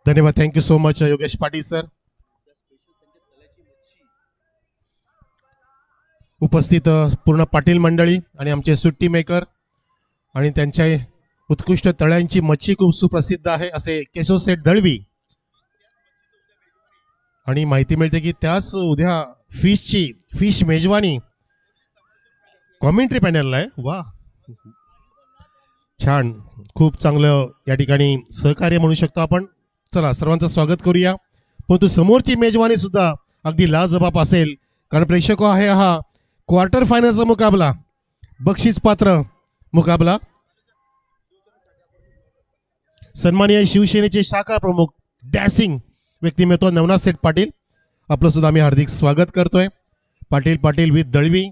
धन्यवाद. Thank you so much Yogesh Patil sir. उपस्थित पूर्ण पाटील मंडळी आणि आमचे सुट्टी मेकर आणि त्यांच्या उत्कृष्ट तळ्यांची मच्छी खूप सुप्रसिद्ध आहे असे केशव सेठ दळवी. आणि माहिती मिळते की त्याच उद्या फिश मेजवानी कॉमेंट्री पॅनलला आहे. वा, छान, खूप चांगलं या ठिकाणी सहकार्य म्हणू शकतो आपण. चला सर्वांचं स्वागत करूया. परंतु समोरची मेजवानी सुद्धा अगदी लाजबाब असेल, कारण प्रेक्षक आहे हा क्वार्टर फायनलचा मुकाबला, बक्षीस पात्र मुकाबला. सन्माननीय शिवसेनेचे शाखा प्रमुख डॅसिंग व्यक्तिमत्व नवनाथ सेठ पाटील, आपलं सुद्धा आम्ही हार्दिक स्वागत करतोय. पाटील विथ दळवी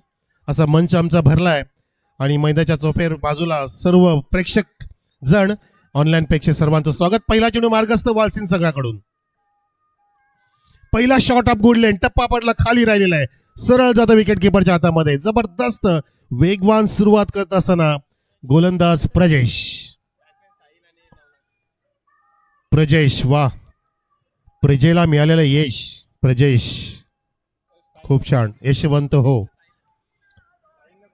असा मंच आमचा भरलाय आणि मैदानाच्या चौफेर बाजूला सर्व प्रेक्षक जण, ऑनलाईन प्रेक्षक सर्वांचं स्वागत. पहिला चेंडू मार्गस्थ वालसिंग संघाकडून. पहिला शॉट ऑफ गुड लेन, टप्पा पडला, खाली राहिलेला आहे, सरळ जातं विकेट किपरच्या हातामध्ये. जबरदस्त वेगवान सुरुवात करत असताना गोलंदाज प्रजेश, वा, प्रजेला मिळालेलं यश. प्रजेश खूप छान, यशवंत हो.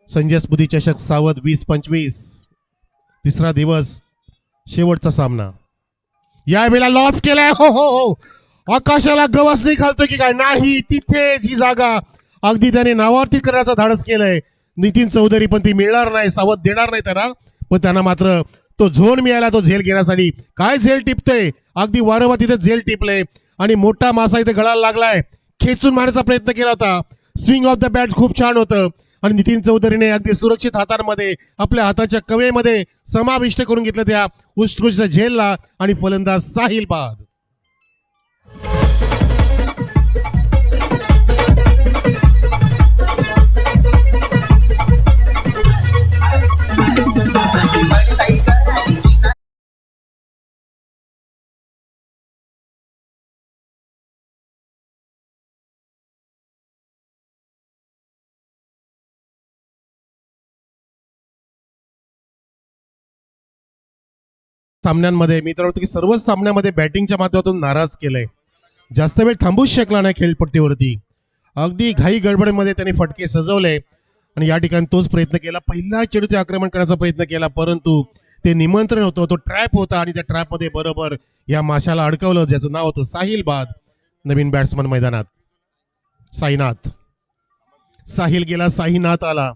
संजय स्मृती चषक सावध 20-25, तिसरा दिवस, शेवटचा सामना. यावेळेला लॉस केलाय. हो हो हो, आकाशाला गवसणी घालतो की काय? नाही, तिथे जी जागा अगदी त्याने नावावरती करण्याचा धाडस केलंय नितीन चौधरी, पण ती मिळणार नाही, सावध देणार नाही त्यांना. पण त्यांना मात्र तो झोन मिळाला, तो झेल घेण्यासाठी. काय झेल टिपतोय, अगदी वारंवार तिथे झेल टिपले आणि मोठा मासा इथे गळायला लागलाय. खेचून मारण्याचा प्रयत्न केला होता. स्विंग ऑफ द बॅट खूप छान होतं आणि नितीन चौधरीने अगदी सुरक्षित हातांमध्ये आपल्या हाताच्या कवेमध्ये समाविष्ट करून घेतलं त्या उत्कृष्ट झेलला. आणि फलंदाज साहिल बाद. सामन्यांमध्ये मी तर वाटतं की सर्वच सामन्यामध्ये बॅटिंगच्या माध्यमातून नाराज केलंय. जास्त वेळ थांबूच शकला नाही खेळपट्टीवरती. अगदी घाई गडबडीमध्ये त्यांनी फटके सजवले आणि या ठिकाणी तोच प्रयत्न केला. पहिला चेंडू ते आक्रमण करण्याचा प्रयत्न केला, परंतु ते निमंत्रण होतं, तो ट्रॅप होता आणि त्या ट्रॅपमध्ये बरोबर या माशाला अडकवलं, ज्याचं नाव होतं साहिल बाद. नवीन बॅट्समन मैदानात साहिल गेला, साईनाथ आला.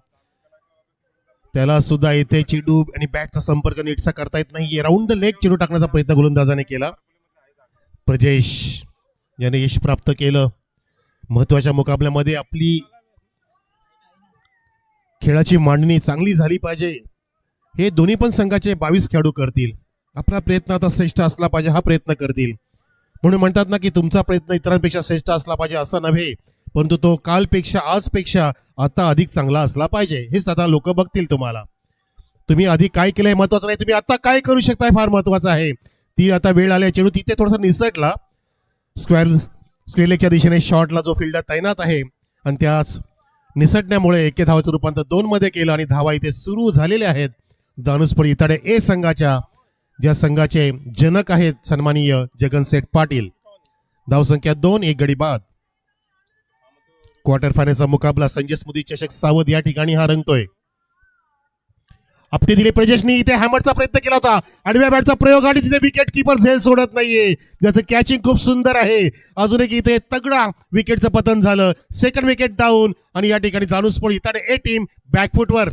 त्याला सुद्धा इथे चेंडू आणि बॅटचा संपर्क नीटसा करता येत नाहीये. राऊंड द लेग चेंडू टाकण्याचा प्रयत्न गोलंदाजाने केला. प्रजेश याने यश प्राप्त केलं. महत्वाच्या मुकाबल्यामध्ये आपली खेळाची मांडणी चांगली झाली पाहिजे, हे दोन्ही पण संघाचे 22 खेळाडू करतील. आपला प्रयत्न आता श्रेष्ठ असला पाहिजे, हा प्रयत्न करतील. म्हणून म्हणतात ना की तुमचा प्रयत्न इतरांपेक्षा श्रेष्ठ असला पाहिजे असं नव्हे, परंतु तो कालपेक्षा आजपेक्षा आता अधिक चांगला असला पाहिजे. हेच आता लोक बघतील तुम्हाला. तुम्ही आधी काय केलंय महत्वाचं नाही, तुम्ही आता काय करू शकताय फार महत्वाचं आहे. ती आता वेळ आली. चेंडू तिथे थोडासा निसटला स्क्वेअर लेगच्या दिशेने शॉटला जो फिल्डर तैनात आहे आणि त्याच निसटण्यामुळे एके धावाचं रूपांतर 2 मध्ये केलं आणि धावा इथे सुरू झालेले आहेत. जानुसपडी इताडे ए संघाच्या, ज्या संघाचे जनक आहेत सन्माननीय जगनसेठ पाटील. धावसंख्या 2, 1 गडी बाद. क्वार्टर फायनलचा मुकाबला संजय स्मृती चषक सावध या ठिकाणी हा रंगतोय. आपटे दिले प्रजेशनी इथे हॅमरचा प्रयत्न केला होता. आडव्या बॅटचा प्रयोग आणि तिथे विकेट किपर झेल सोडत नाहीये, ज्याचं कॅचिंग खूप सुंदर आहे. अजून एक इथे तगडा विकेटचं पतन झालं. सेकंड विकेट डाऊन आणि या ठिकाणी जानुसपडी इताडे ए टीम बॅकफुटवर.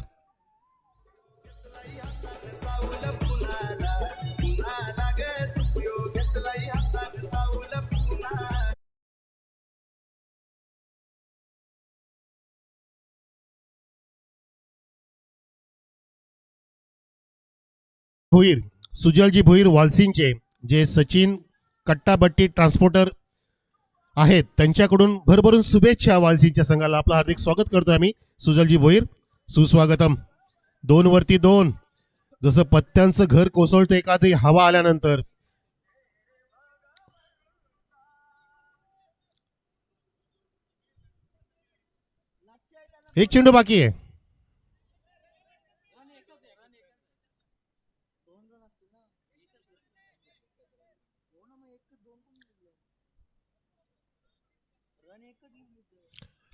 भोईर, सुजलजी भोईर वालसिंगचे, जे सचिन कट्टाबट्टी ट्रान्सपोर्टर आहेत, त्यांच्याकडून भरभरून शुभेच्छा वालसिंगच्या संघाला. आपलं हार्दिक स्वागत करतोय आम्ही. सुजलजी भोईर, सुस्वागतम. 2 वरती 2, जसं पत्त्यांचं घर कोसळतं एखादी हवा आल्यानंतर. एक चेंडू बाकी आहे.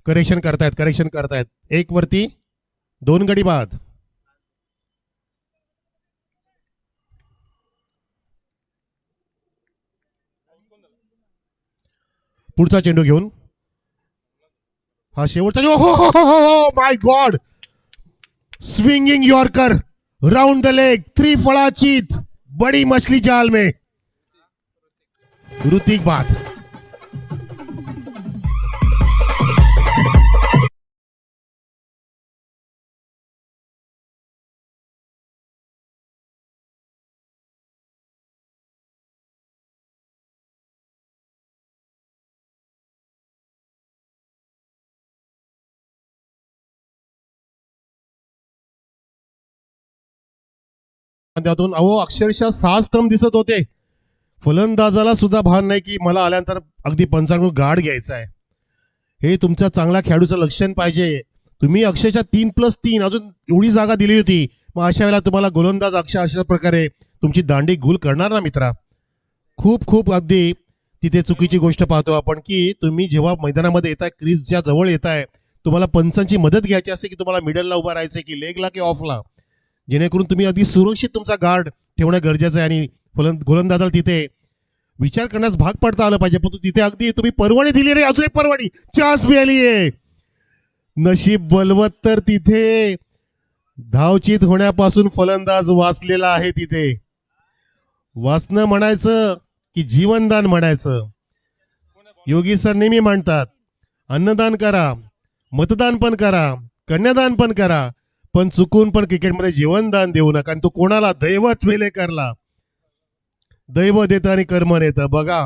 करेक्शन करतायत एक वरती 2 गडी बाद. पुढचा चेंडू घेऊन हा शेवटचा हो my God, swinging yorker round the leg, 3 फळाचीत, बड़ी मछली जाल में. ऋतिक बाद. त्यातून अहो अक्षरशः 6 स्टंप दिसत होते. फलंदाजाला सुद्धा भान नाही की मला आल्यानंतर अगदी पंचांकडून गार्ड घ्यायचा आहे. हे तुमच्या चांगल्या खेळाडूचं लक्षण पाहिजे. तुम्ही अक्षरशः 3+3 अजून एवढी जागा दिली होती, मग अशा वेळेला तुम्हाला गोलंदाज अशा प्रकारे तुमची दांडी गुल करणार ना मित्रा. खूप खूप अगदी तिथे चुकीची गोष्ट पाहतो आपण की तुम्ही जेव्हा मैदानामध्ये येताय, क्रीजच्या जवळ येताय, तुम्हाला पंचांची मदत घ्यायची असते की तुम्हाला मिडलला उभा राहायचं की लेगला की ऑफला, जेणेकरून तुम्ही अगदी सुरक्षित तुमचा गार्ड ठेवणं गरजेचं आहे. आणि गोलंदाजाला तिथे विचार करण्यास भाग पडता आलं पाहिजे. पण तिथे अगदी तुम्ही परवानी दिली रे, अजून एक परवानी, चान्स मिळाली आहे. नशीब बलवत तर तिथे धावचीत होण्यापासून फलंदाज वाचलेला आहे. तिथे वाचणं म्हणायचं की जीवनदान म्हणायचं. योगी सर नेहमी म्हणतात अन्नदान करा, मतदान पण करा, कन्यादान पण करा, पण चुकून पण क्रिकेटमध्ये जीवनदान देऊ नका. आणि तो कोणाला? दैवत वेलेकरला. दैव देतं आणि कर्म नेतं. बघा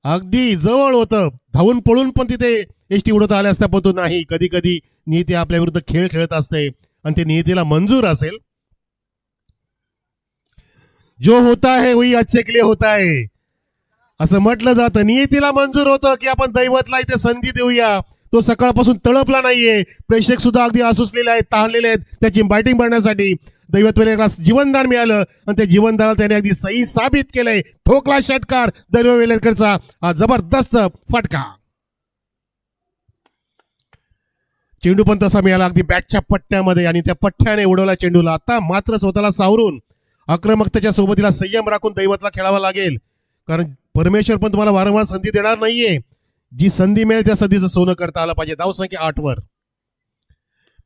अगदी जवळ होतं, धावून पळून पण तिथे एसटी उडत आल्या असत्या, पण तो नाही. कधी कधी नियती आपल्या विरुद्ध खेळ खेळत असते आणि ते नियतीला मंजूर असेल. जो होता है वही अच्छे के लिए होता है असं म्हटलं जातं. नियतीला मंजूर होतं की आपण दैवतला इथे संधी देऊया. तो सकाळपासून तळपला नाहीये. प्रेक्षक सुद्धा अगदी आसुसलेले आहेत, ताणलेले आहेत त्याची बॅटिंग करण्यासाठी. दैवत वेलेकरला जीवनदान मिळालं आणि त्या जीवनदानाला त्याने अगदी सही साबित केलंय. ठोकला षटकार दैव वेलेकरचा, हा जबरदस्त फटका. चेंडू पण तसा मिळाला अगदी बॅटच्या पट्ट्यामध्ये आणि त्या पट्ट्याने उडवला चेंडूला. आता मात्र स्वतःला सावरून आक्रमकतेच्या सोबतीला संयम राखून दैवतला खेळावा लागेल, कारण परमेश्वर पण तुम्हाला वारंवार संधी देणार नाहीये. जी संधी मिळेल त्या संधीचं सोनं करता आलं पाहिजे. धाव संख्या 8 वर.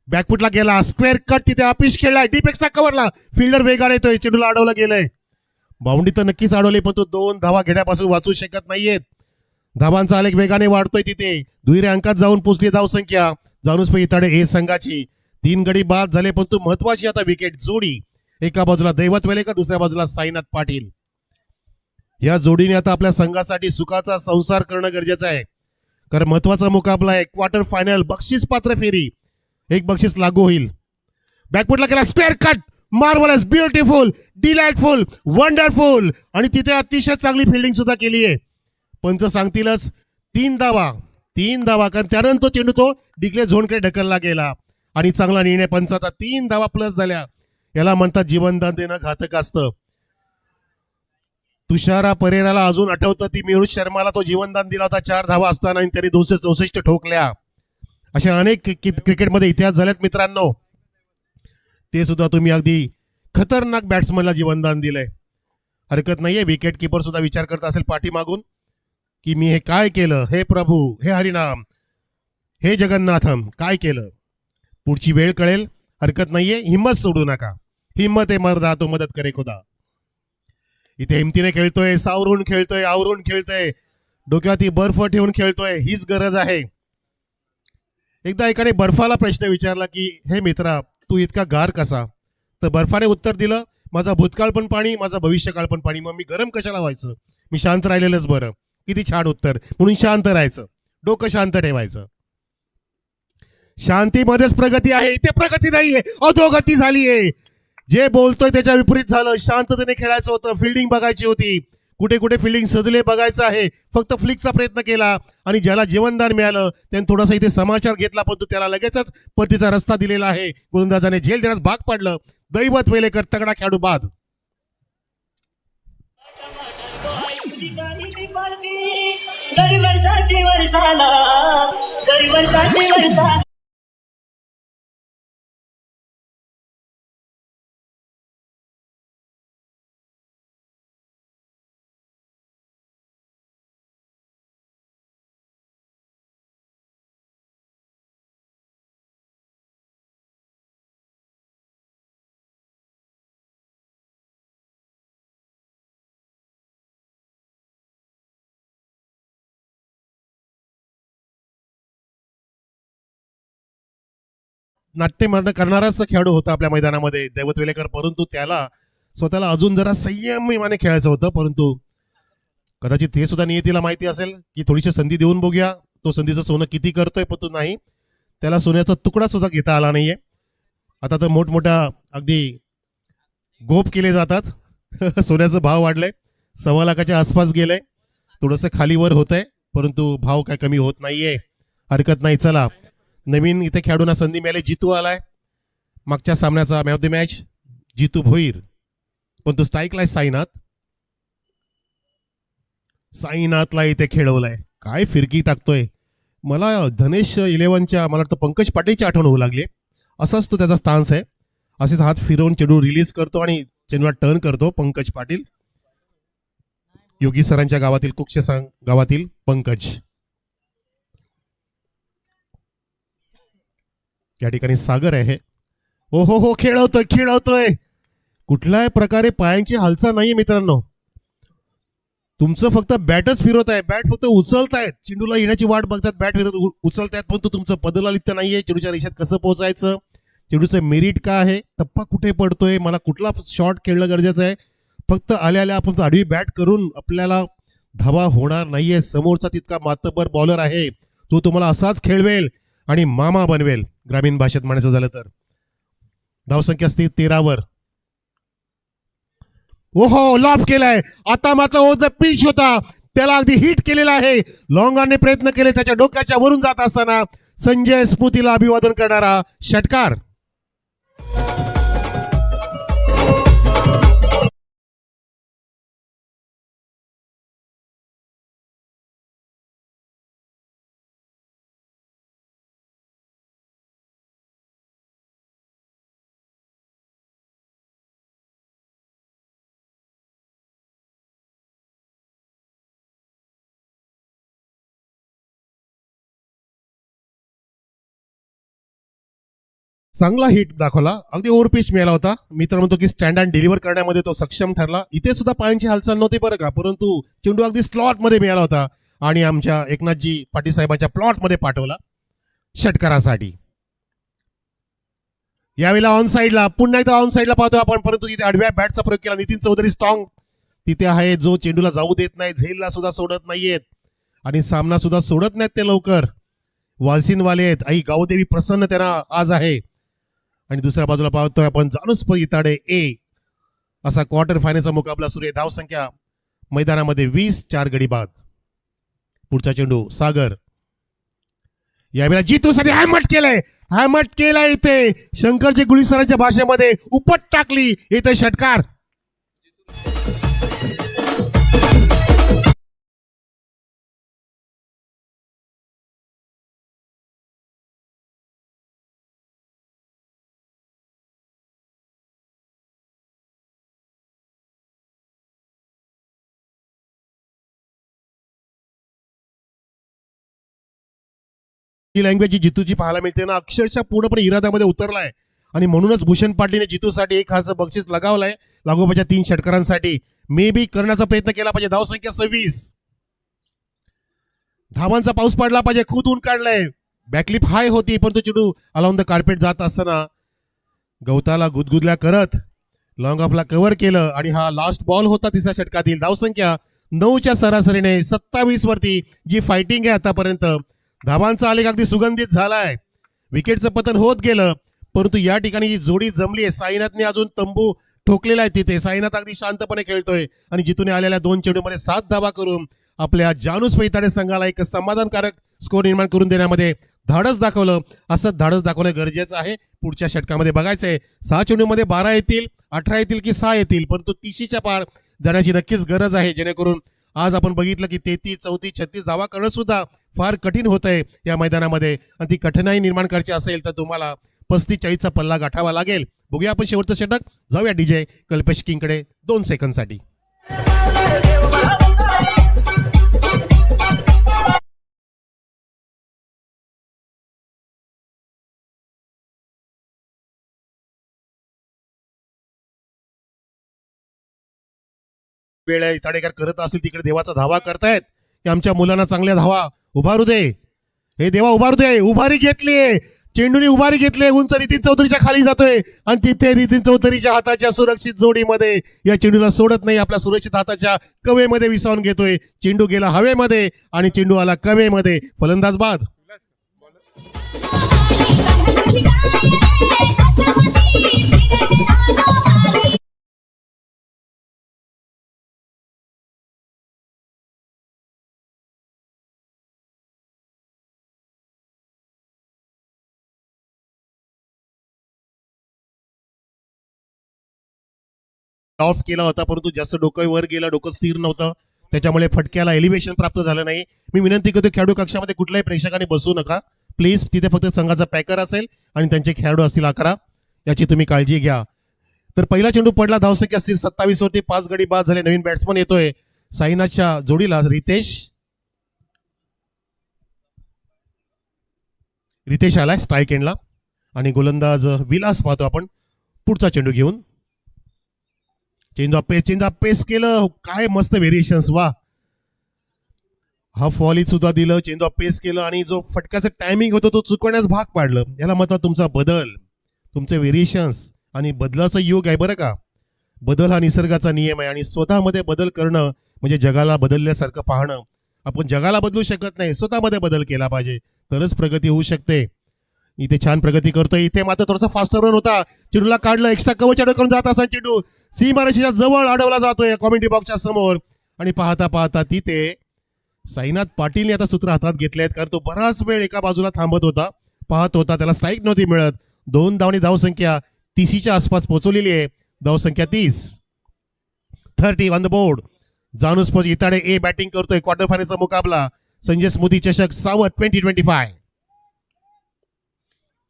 बॅकफुटला गेला, स्क्वेअर कट तिथे अपिश खेळलाय, डीप एक्स्ट्रा कव्हरला, फिल्डर वेगाने येतोय, चेंडूला अडवलं गेलंय. बाउंड्री तर नक्कीच अडवली, पण तो 2 धावा घेण्यापासून वाचू शकत नाहीयेत. धावांचा आलेख वेगाने वाढतोय. तिथे दुहेरी अंकात जाऊन पोहोचली धाव संख्या जानुसपैकी तडे ए संघाची. 3 गडी बाद झाले, पण तो महत्वाची आता विकेट जोडी. एका बाजूला दैवत वेलेकर, दुसऱ्या बाजूला साईनाथ पाटील. या जोडीने आता आपल्या संघासाठी सुखाचा संसार करणं गरजेचं आहे, कारण महत्वाचा मुकाबला आहे. क्वार्टर फायनल, बक्षीस पात्र फेरी. एक बक्षीस लागू होईल. बॅकफुटला केला, square cut, marvellous, beautiful, delightful, wonderful, आणि तिथे अतिशय चांगली फिल्डिंग सुद्धा केली आहे. पंच सांगतीलच 3 धावा, कारण त्यानंतर तो चेंडू तो डिक्लेअर झोनकडे ढकलला गेला आणि चांगला निर्णय पंचाचा. 3 धावा प्लस झाल्या. याला म्हणतात जीवनदान देणं घातक असतं. तुषारा परेराला अजून आठवतं ती मेहुल शर्माला तो जीवनदान दिला होता 4 धावा असताना आणि त्याने 264 ठोकल्या. अशा अनेक क्रिकेटमध्ये इतिहास झालेत मित्रांनो. ते सुद्धा तुम्ही अगदी खतरनाक बॅट्समनला जीवनदान दिलंय. हरकत नाहीये. विकेट किपर सुद्धा विचार करत असेल पाठीमागून की मी हे काय केलं, हे प्रभू, हे हरिनाम, हे जगन्नाथम, काय केलं. पुढची वेळ कळेल, हरकत नाहीये. हिम्मत सोडू नका. हिम्मत आहे मर्दा तो मदत करे खुदा. इथे हिमतीने खेळतोय, सावरून खेळतोय, आवरून खेळतोय, डोक्यात ही बर्फ ठेवून खेळतोय. हीच गरज आहे. एकदा एकाने बर्फाला प्रश्न विचारला की हे मित्रा तू इतका गार कसा, तर बर्फाने उत्तर दिलं माझा भूतकाळ पण पाणी, माझा भविष्यकाळ पण पाणी, मग मी गरम कशाला व्हायचं, मी शांत राहिलेलंच बरं. किती छान उत्तर. म्हणून शांत राहायचं, डोकं शांत ठेवायचं. शांतीमध्येच प्रगती आहे. इथे प्रगती नाहीये, अधोगती झालीये. जे बोलतोय त्याच्या विपरीत झालं. शांततेने खेळायचं होतं, फिल्डिंग बघायची होती, कुठे कुठे फिल्डिंग सजले बघायचं आहे. फक्त फ्लिकचा प्रयत्न केला आणि ज्याला जीवनदान मिळालं त्याने थोडासा इथे समाचार घेतला, पण तो त्याला लगेचच परतीचा रस्ता दिलेला आहे. गोलंदाजाने झेल देण्यास भाग पाडलं. दैवत वेलेकर तगडा खेळाडू बाद. ठिकाणी पार्टी गरिबांसाठी वर्षाला गरिबांसाठी वर्षाला नाट्य करणाराच खेळाडू होता आपल्या मैदानामध्ये दैवत वेलेकर, परंतु त्याला स्वतःला अजून जरा संयमीने खेळायचं होतं. परंतु कदाचित हे सुद्धा नियतीला माहिती असेल की थोडीशी संधी देऊन बघूया तो संधीचं सोनं किती करतोय, पण तो नाही, त्याला सोन्याचा तुकडा सुद्धा घेता आला नाहीये. आता तर मोठमोठ्या अगदी गोप केले जातात सोन्याचा भाव वाढलाय, 1.25 लाखाच्या आसपास गेलंय, थोडंसं खालीवर होतंय, परंतु भाव काय कमी होत नाहीये. हरकत नाही. चला, नवीन इथे खेळाडूंना संधी मिळाली. जितू आलाय मागच्या सामन्याचा मॅन ऑफ द मॅच जितू भोईर, पण तो स्ट्राईकला साईनाथला इथे खेळवलाय. काय फिरकी टाकतोय. मला धनेश 11च्या मला वाटतं पंकज पाटीलची आठवण होऊ लागली. असाच तो त्याचा स्टान्स आहे, असेच हात फिरवून चेंडू रिलीज करतो आणि चेंडूला टर्न करतो पंकज पाटील, योगी सरांच्या गावातील कुक्षे गावातील पंकज. या ठिकाणी सागर आहे. ओ हो, खेळवतोय कुठल्याही प्रकारे पायांची हालचाल नाहीये मित्रांनो. तुमचं फक्त बॅटच फिरवत आहे, बॅट फक्त उचलतायत, चेंडूला येण्याची वाट बघतात, बॅट फिरत उचलतायत, पण तुमचं पदलालित्य नाहीये. चेंडूच्या रेषेत कसं पोहोचायचं, चेंडूचं मेरिट काय आहे, टप्पा कुठे पडतोय, मला कुठला शॉट खेळणं गरजेचं आहे. फक्त आल्या आपण आडवी बॅट करून आपल्याला धावा होणार नाहीये. समोरचा तितका मातबर बॉलर आहे, तो तुम्हाला असाच खेळवेल आणि मामा बनवेल, ग्रामीण भाषेत म्हणायचं झालं तर. धावसंख्या असते 13वर. ओहो, लॉब केलाय. आता मात्र पिच होता, त्याला अगदी हिट केलेला आहे. लॉंगाने प्रयत्न केले, त्याच्या डोक्याच्या वरून जात असताना संजय स्मृतीला अभिवादन करणारा षटकार. चांगला हिट दाखवला, अगदी ओव्हर पिच मिळाला होता. मित्र म्हणतो की स्टँड अँड डिलिव्हर करण्यामध्ये तो सक्षम ठरला. इथे सुद्धा पायांची हालचाल नव्हती बरं का, परंतु चेंडू अगदी स्लॉट मध्ये मिळाला होता आणि आमच्या एकनाथजी पाटील साहेबांच्या प्लॉट मध्ये पाठवला षटकारासाठी. यावेळेला ऑन साईडला पुन्हा एकदा ऑन साईडला पाहतो आपण, परंतु तिथे आडव्या बॅटचा प्रयोग केला. नितीन चौधरी स्ट्रॉंग तिथे आहे, जो चेंडूला जाऊ देत नाही, झेलला सुद्धा सोडत नाहीयेत आणि सामना सुद्धा सोडत नाहीत ते लवकर. वालसिनवाले आहेत, आई गावदेवी प्रसन्न त्यांना आज आहे. आणि दुसऱ्या बाजूला पाहतोय आपण जानूस इताडे ए, असा क्वार्टर फायनलचा मुकाबला सुरू आहे. धावसंख्या मैदानामध्ये 20, 4 गडी बाद. पुढचा चेंडू सागर, यावेळेला जितूसाठी हॅमट केलाय इथे शंकरजी गुळीसरांच्या भाषेमध्ये उपट टाकली. इथे षटकार. ही लँग्वेज जी जितूची पाहायला मिळते ना, अक्षरशः पूर्णपणे इराद्यामध्ये उतरलाय आणि म्हणूनच भूषण पाटीलने जितूसाठी एक खास बक्षीस लगावलाय लागोपाठच्या 3 षटकारांसाठी. मे बी करण्याचा प्रयत्न केला पाहिजे. धावसंख्या 26. धावांचा पाऊस पडला पाहिजे. खूप ऊन काढलाय, बॅकलिप हाय होती, पण तो चेंडू अलाउन द कार्पेट जात असताना गवताला गुदगुदल्या करत लॉंग ऑफला कव्हर केलं आणि हा लास्ट बॉल होता तिसऱ्या षटकातील. धावसंख्या 9च्या सरासरीने 27 वरती जी फायटिंग आहे आतापर्यंत. धावांचा आलेख अगदी सुगंधित झालाय, विकेटचं पतन होत गेलं, परंतु या ठिकाणी जी जोडी जमली आहे. साईनाथने अजून तंबू ठोकलेला आहे तिथे. साईनाथ अगदी शांतपणे खेळतोय आणि जितून आलेल्या 2 चेंडूमध्ये 7 धावा करून आपल्या जानूस पैताडे संघाला एक समाधानकारक स्कोर निर्माण करून देण्यामध्ये धाडस दाखवलं. असं धाडस दाखवणं गरजेचं आहे. पुढच्या षटकामध्ये बघायचंय 6 चेंडूमध्ये 12 येतील, 18 येतील की 6 येतील, परंतु 30च्या पार जाण्याची नक्कीच गरज आहे, जेणेकरून आज आपण बघितलं की 33, 34, 36 धावा करणं सुद्धा फार कठीण होत आहे या मैदानामध्ये आणि ती कठीणाई निर्माण करायची असेल तर तुम्हाला 35-40चा पल्ला गाठावा लागेल. बघूया आपण शेवटचं षटक. जाऊया डीजे कल्पेश किंगकडे 2 सेकंदसाठी. वेळ आहे इताडेकर करत असतील तिकडे देवाचा धावा करतायत की आमच्या मुलांना चांगल्या धावा उभारू दे. हे देवा उभारू दे. उभारी घेतलीये चेंडूने उभारी घेतली. उंच नितीन चौधरीच्या खाली जातोय आणि तिथे नितीन चौधरीच्या हाताच्या सुरक्षित जोडीमध्ये या चेंडूला सोडत नाही. आपल्या सुरक्षित हाताच्या कवेमध्ये विसावून घेतोय. चेंडू गेला हवेमध्ये आणि चेंडू आला कवेमध्ये. फलंदाज बाद. ऑफ केला होता परंतु जास्त डोकं वर गेलं. डोकं स्थिर नव्हतं त्याच्यामुळे फटक्याला एलिव्हेशन प्राप्त झालं नाही. मी विनंती करतो खेळाडू कक्षामध्ये कुठल्याही प्रेक्षकाने बसू नका प्लीज. तिथे फक्त संघाचा पॅकर असेल आणि त्यांचे खेळाडू असतील 11 याची तुम्ही काळजी घ्या. तर पहिला चेंडू पडला. धावसंख्या असतील 27 वरती 5 गडी बाद झाले. नवीन बॅट्समन येतोय साईनाथच्या जोडीला रितेश आलाय स्ट्राईक एंडला आणि गोलंदाज विलास पाहतो आपण पुढचा चेंडू घेऊन. चेंज ऑफ पेस केलं. काय मस्त व्हेरिएशन्स वा. हाफ वॉली सुद्धा दिलं. चेंज ऑफ पेस केलं आणि जो फटक्याचा टायमिंग होतो तो चुकवण्यास भाग पाडलं. याला म्हणतात तुमचा बदल, तुमचे व्हेरिएशन्स आणि बदलाचा योग आहे बरं का. बदल हा निसर्गाचा नियम आहे आणि स्वतःमध्ये बदल करणं म्हणजे जगाला बदलल्यासारखं पाहणं. आपण जगाला बदलू शकत नाही, स्वतःमध्ये बदल केला पाहिजे तरच प्रगती होऊ शकते. इथे छान प्रगती करतोय. इथे मात्र थोडासा फास्ट रन होता. चेंडूला काढलं. एक्स्ट्रा कव्हर करून जात असा चेंडू सीमारेषेच्या जवळ अडवला जातोय कॉमेंट्री बॉक्सच्या समोर आणि पाहता पाहता तिथे साईनाथ पाटीलने आता सूत्र हातात घेतलेत कारण तो बराच वेळ एका बाजूला थांबत होता, पाहत होता. त्याला स्ट्राईक नव्हती मिळत. 2 धावांनी धावसंख्या 30च्या आसपास पोहोचलेली आहे. धावसंख्या 30 ऑन द बोर्ड. जानुस्पोज इताडे ए बॅटिंग करतोय. क्वार्टर फायनलचा मुकाबला संजय स्मृती चषक सावध 2025.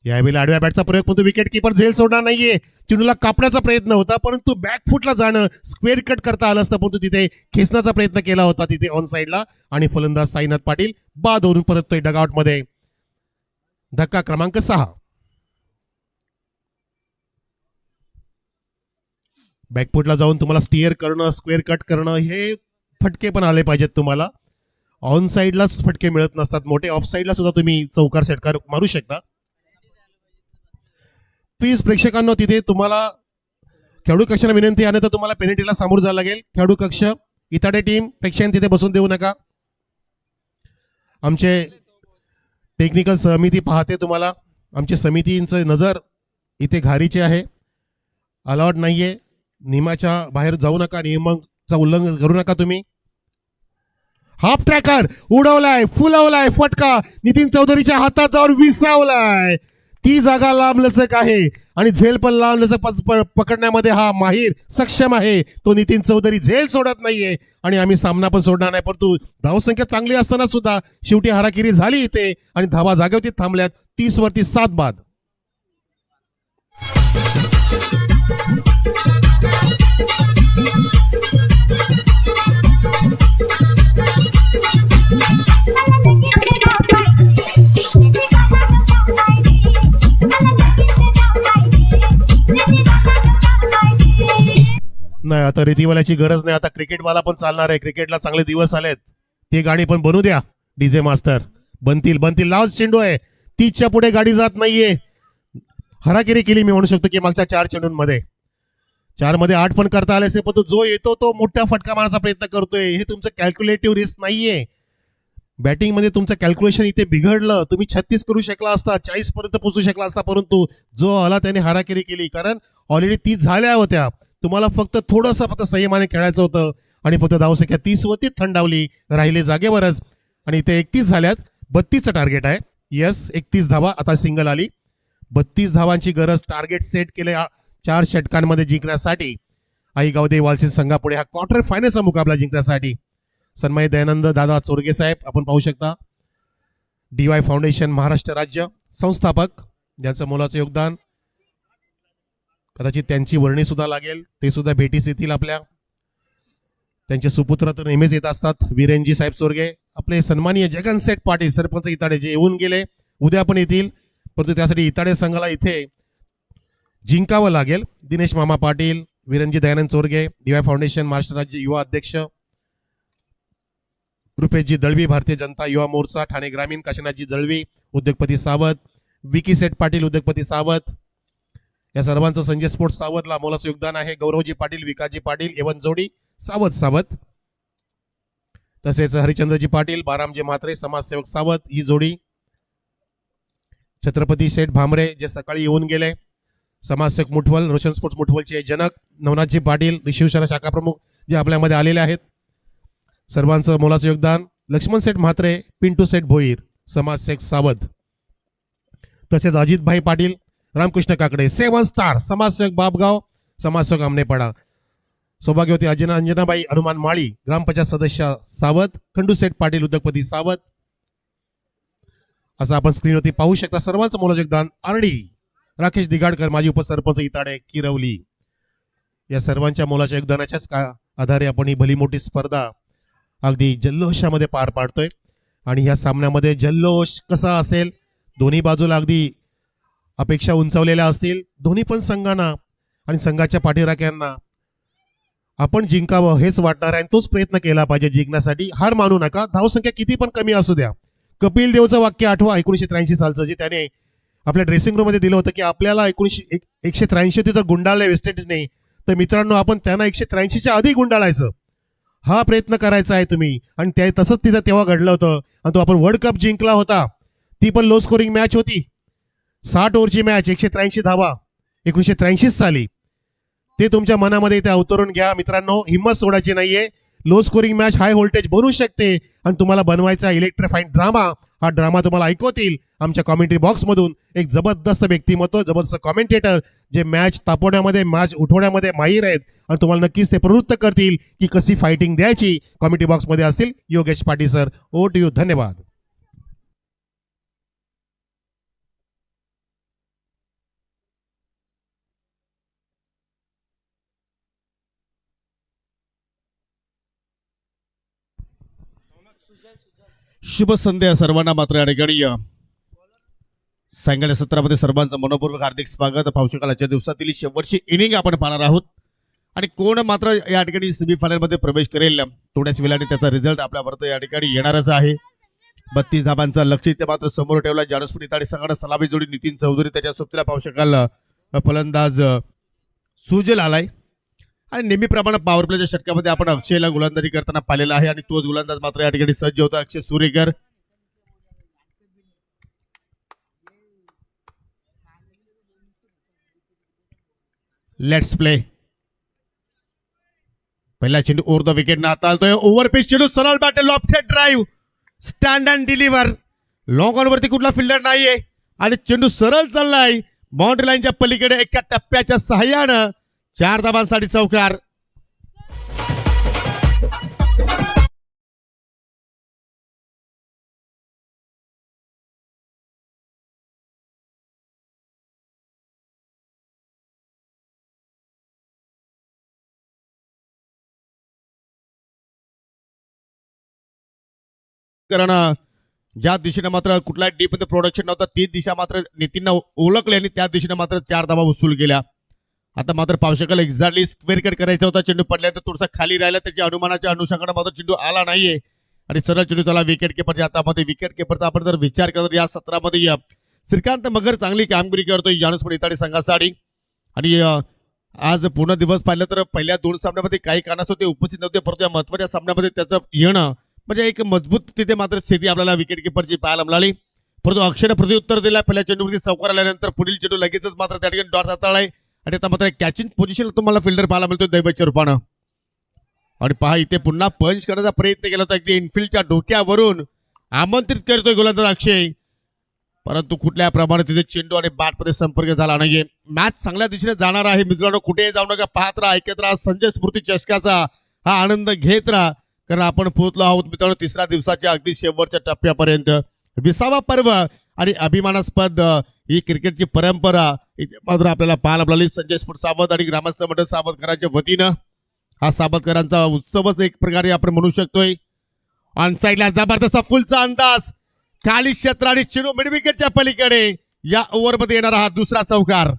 यावेळी आडव्या बॅटचा प्रयोग पण विकेट किपर झेल सोडणार नाहीये. चेंडूला कापण्याचा प्रयत्न होता परंतु बॅकफुटला जाणं स्क्वेअर कट करता आलं असतं परंतु तिथे खेचण्याचा प्रयत्न केला होता तिथे ऑन साइडला आणि फलंदाज साईनाथ पाटील बाद होऊन परततोय डगआउट मध्ये. धक्का क्रमांक 6. बॅकफुटला जाऊन तुम्हाला स्टिअर करणं, स्क्वेअर कट करणं हे फटके पण आले पाहिजेत तुम्हाला. ऑन साइडलाच फटके मिळत नसतात मोठे. ऑफ साइडला सुद्धा तुम्ही चौकार षटकार मारू शकता. प्लीज प्रेक्षकांना तिथे तुम्हाला खेळाडू कक्षाला विनंती आहे तर तुम्हाला पेनल्टीला सामोरं जायला लागेल. खेळाडू कक्ष इताडे टीम प्रेक्षकांना तिथे बसून देऊ नका. आमचे टेक्निकल समिती पाहते तुम्हाला. आमची समितींचं नजर इथे घारीचे आहे. अलाउड नाहीये. नियमाच्या बाहेर जाऊ नका. नियमाचं उल्लंघन करू नका तुम्ही. हाफ ट्रॅकर उडवलाय, फुलवलाय फटका नितीन चौधरीच्या हातात जाऊन विसावलाय. ती जागा लांब लचक आहे आणि झेल पण लांब लचक पकडण्यामध्ये हा माहीर सक्षम आहे. तो नितीन चौधरी झेल सोडत नाहीये आणि आम्ही सामना पण सोडणार नाही. परंतु धावसंख्या चांगली असताना सुद्धा शेवटी हाराकिरी झाली इथे आणि धावा जागेवरती थांबल्यात. 30 वरती 7 बाद. नाही आता रेतीवाल्याची गरज नाही. आता क्रिकेटवाला पण चालणार आहे. क्रिकेटला चांगले दिवस आलेत. ते गाणी पण बनू द्या डीजे मास्टर. बनतील. लाव चेंडू आहे. 30च्या पुढे गाडी जात नाहीये. हराकिरी केली मी म्हणू शकतो की मागच्या 4 चेंडूंमध्ये. 4 मध्ये 8 पण करता आले असते पण जो येतो तो मोठ्या फटका मारण्याचा प्रयत्न करतोय. हे तुमचं कॅल्क्युलेटिव्ह रिस्क नाहीये. बॅटिंग मध्ये तुमचं कॅल्क्युलेशन इथे बिघडलं. तुम्ही 36 करू शकला असता, 40 पर्यंत पोहोचू शकला असता परंतु जो आला त्याने हाराकिरी केली कारण ऑलरेडी 30 झाल्या होत्या. तुम्हाला फक्त फक्त संयमाने खेळायचं होतं आणि फक्त धावसंख्या 30 वरती थंडावली. राहिले जागेवरच आणि इथे 31 झाल्यात. 32चं टार्गेट आहे. यस 31 धावा. आता सिंगल आली. 32 धावांची गरज. टार्गेट सेट केले 4 षटकांमध्ये जिंकण्यासाठी. आई गावदे वालसी संघापुढे हा क्वार्टर फायनलचा मुकाबला जिंकण्यासाठी. सन्मानित दयानंद दादा चोरगे साहेब आपण पाहू शकता. DY फाउंडेशन महाराष्ट्र राज्य संस्थापक, ज्यांचं मोलाचं योगदान. कदाचित त्यांची वर्णी सुद्धा लागेल, ते सुद्धा भेटीस येतील आपल्या. त्यांचे सुपुत्र तर नेहमीच येत असतात. वीरेनजी साहेब चोरगे, आपले सन्माननीय जगनसेठ पाटील सरपंच इताडे जे येऊन गेले, उद्या पण येतील, परंतु त्यासाठी इताडे संघाला इथे जिंकावं लागेल. दिनेश मामा पाटील, वीरेनजी दयानंद चोरगे, DY फाउंडेशन महाराष्ट्र राज्य युवा अध्यक्ष. रुपेशजी दळवी भारतीय जनता युवा मोर्चा ठाणे ग्रामीण. काशीनाथजी दळवी उद्योगपती सावध. विकी सेठ पाटील उद्योगपती सावध. या सर्वांचं संजय स्पोर्ट्स सावधला मोलाचं योगदान आहे. गौरवजी पाटील, विकासजी पाटील, एवन जोडी सावध. तसेच हरिचंद्रजी पाटील, बारामजी म्हात्रे समाजसेवक सावध ही जोडी. छत्रपती शेठ भामरे जे सकाळी येऊन गेले, समाजसेवक मुठवल, रोशन स्पोर्ट्स मुठवलचे जनक. नवनाथजी पाटील शिवसेना शाखा प्रमुख जे आपल्यामध्ये आलेले आहेत, सर्वांचं मोलाचं योगदान. लक्ष्मण सेठ म्हात्रे, पिंटू सेठ भोईर समाजसेवक सावध. तसेच अजितभाई पाटील, रामकृष्ण काकडे 7 स्टार समाजसेवक बापगाव, समाजसेवक आमनेपाडा. सौभाग्यवती अंजनाबाई हनुमान माळी ग्रामपंचायत सदस्य सावध. खंडू सेठ पाटील उद्योगपती सावध. असं आपण स्क्रीनवरती पाहू शकता. सर्वांचं मोलाचं योगदान. RD राकेश दिगाडकर माजी उपसरपंच इताडे किरवली, या सर्वांच्या मोलाच्या योगदानाच्याच आधारे आपण ही भली मोठी स्पर्धा अगदी जल्लोषामध्ये पार पाडतोय. आणि ह्या सामन्यामध्ये जल्लोष कसा असेल, दोन्ही बाजूला अगदी अपेक्षा उंचावलेल्या असतील. दोन्ही पण संघांना आणि संघाच्या पाठीराख्यांना आपण जिंकावं हेच वाटणार आहे, तोच प्रयत्न केला पाहिजे जिंकण्यासाठी. हार मानू नका, धावसंख्या किती पण कमी असू द्या. कपिल देवचं वाक्य आठवा 1983 सालचं, जे त्याने आपल्या ड्रेसिंग रूम मध्ये दिलं होतं की आपल्याला 183 जर गुंडाळले वेस्ट इंडिजने, तर मित्रांनो आपण त्यांना 183च्या आधी गुंडाळायचं, हा प्रयत्न करायचा आहे तुम्ही. आणि त्या तसंच तिथं तेव्हा घडलं होतं. आणि तो आपण वर्ल्ड कप जिंकला होता, ती पण लो स्कोरिंग मॅच होती. 60 ओव्हरची मॅच, 183 धावा 1983 साली. ते तुमच्या मनामध्ये इथे अवतरून घ्या मित्रांनो, हिंमत सोडायची नाहीये. Low scoring match high voltage बनू शकते आणि तुम्हाला बनवायचा इलेक्ट्रिफाईंग ड्रामा. हा ड्रामा तुम्हाला ऐकवतील आमच्या कॉमेंट्री बॉक्स मधून एक जबरदस्त व्यक्तिमत्व, जबरदस्त कॉमेंटेटर जे मॅच तापवण्यामध्ये, मॅच उठवण्यामध्ये माहीर आहेत आणि तुम्हाला नक्कीच ते प्रवृत्त करतील की कशी फायटिंग द्यायची. कॉमेंट्री बॉक्स मध्ये असतील Yogesh Patil sir. Over to you. धन्यवाद. शुभ संध्या सर्वांना. मात्र या ठिकाणी सायंकाळच्या सत्रामध्ये सर्वांचं मनपूर्वक हार्दिक स्वागत. पाहू शकाल आजच्या दिवसातील शेवटची इनिंग आपण पाहणार आहोत आणि कोण मात्र या ठिकाणी सेमीफायनल मध्ये प्रवेश करेल थोड्याच वेळाने त्याचा रिझल्ट आपल्यापर्यंत या ठिकाणी येणारच आहे. 32 धाबांचा लक्ष्य इथे मात्र समोर ठेवला. जानसपूर इताडे संघाने सलामी जोडी नितीन चौधरी, त्याच्या सोबतीला पाहू शकाल फलंदाज सुजल आलाय. आणि नेहमीप्रमाणे पॉवर प्लेच्या षटकामध्ये आपण अक्षयला गोलंदाजी करताना पाहिलेला आहे आणि तोच गोलंदाज मात्र या ठिकाणी सज्ज होता, अक्षय सुरेकर. Let's play. पहिला चेंडू ओव्हर द विकेट ना हाताळतोय. ओव्हर पिच चेंडू, सरळ bat, lofted drive, stand and deliver. Long on वरती कुठला फिल्डर नाहीये आणि चेंडू सरळ चाललाय बाउंड्री लाईनच्या पलीकडे. एका टप्प्याच्या सहाय्यानं 4 धाबांसाठी चौकार. कारण ज्या दिशेने मात्र कुठला डीप मध्ये प्रोडक्शन नव्हतं, ती दिशा मात्र नितीननं ओळखली आणि त्या दिशेने मात्र 4 धाबा वसूल केल्या. आता मात्र पाहू शकाल एक्झॅक्टली स्क्वेअर कट करायचा होता. चेंडू पडल्यानंतर थोडासा खाली राहिला, त्याच्या अनुमानाच्या अनुषंगाने मात्र चेंडू आला नाहीये आणि सरळ चेंडू त्याला विकेट किपरच्या हातामध्ये. विकेट किपरचा आपण जर विचार केला तर या सत्रामध्ये श्रीकांत मगर चांगली कामगिरी करतोय जानसपूर इताडे संघासाठी. आणि आज पूर्ण दिवस पाहिलं तर पहिल्या 2 सामन्यामध्ये काही कारणास्तव ते उपस्थित नव्हते, परंतु या महत्वाच्या सामन्यामध्ये त्याचं येणं म्हणजे एक मजबूत तिथे मात्र स्थिती आपल्याला विकेट किपरची पाहायला मिळाली. परंतु अक्षयने प्रत्युत्तर दिला. पहिल्या चेंडूवरती चौकार आल्यानंतर पुढील चेंडू लगेचच मात्र त्या ठिकाणी डॉट हाताळलाय आणि आता मात्र कॅचिंग पोझिशन तुम्हाला फिल्डर पाहायला मिळतो दैवाच्या रूपानं. आणि पहा इथे पुन्हा पंच करण्याचा प्रयत्न केला होता, अगदी इनफिल्डच्या डोक्यावरून आमंत्रित करतोय गोलंदाज अक्षय, परंतु कुठल्या प्रमाणे तिथे चेंडू आणि बॅटमध्ये संपर्क झाला नाहीये. मॅच चांगल्या दिशेने जाणार आहे मित्रांनो, कुठेही जाऊ नका, पाहत राहा, ऐकत राहा. संजय स्मृती चषकाचा हा आनंद घेत राहा. कारण आपण पोहोचलो आहोत मित्रांनो तिसऱ्या दिवसाच्या अगदी शेवटच्या टप्प्यापर्यंत. 20वा पर्व आणि अभिमानास्पद ही क्रिकेटची परंपरा इथे मात्र आपल्याला पाहायला मिळाली. संजय स्फोट सावंत आणि ग्रामस्थ मंडळ सावंतकरांच्या वतीनं हा सावंतकरांचा उत्सवच एक प्रकारे आपण म्हणू शकतोय. ऑन साईडला जबरदस्त फुलचा अंदाज, खाली क्षेत्र आणि चिरू मिड विकेटच्या पलीकडे या ओव्हरमध्ये येणारा हा दुसरा चौकार.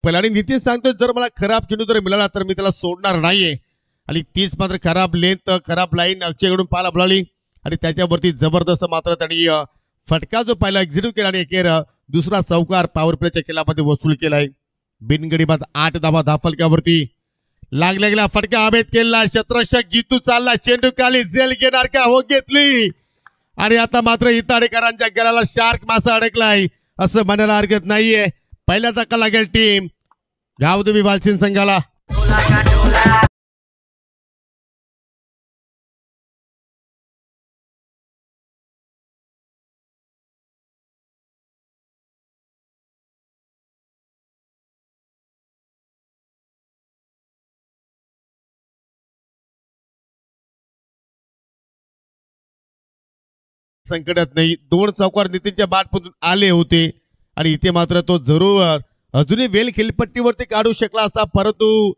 पहिला आणि नितीन सांगतोय जर मला खराब चेंडू जर मिळाला तर मी त्याला सोडणार नाहीये. आणि तीच मात्र खराब लेंथ खराब लाईन अक्षयकडून पाहायला मिळाली आणि त्याच्यावरती जबरदस्त मात्र त्यांनी फटका जो पहिला एक्झिक्यूट केला आणि एकेर दुसरा चौकार पॉवर प्लेच्या खेळामध्ये वसूल केलाय. बिनगडी बाद 8 धावा धाफलक्यावरती लागल्या गेला फटका हवेत केला. शतरक्षक जितू चालला, चेंडू खाली झेल घेणार का हो घेतली आणि आता मात्र इताडेकरांच्या गळाला शार्क मासा अडकलाय असं म्हणायला हरकत नाहीये. पहिला धक्का लागेल टीम गावदेवी वालसिंग संघाला. संकटात नाही, 2 चौकार नितीनच्या बॅटमधून आले होते आणि इथे मात्र तो जरूर अजूनही वेल खेळपट्टीवरती काढू शकला असता. परंतु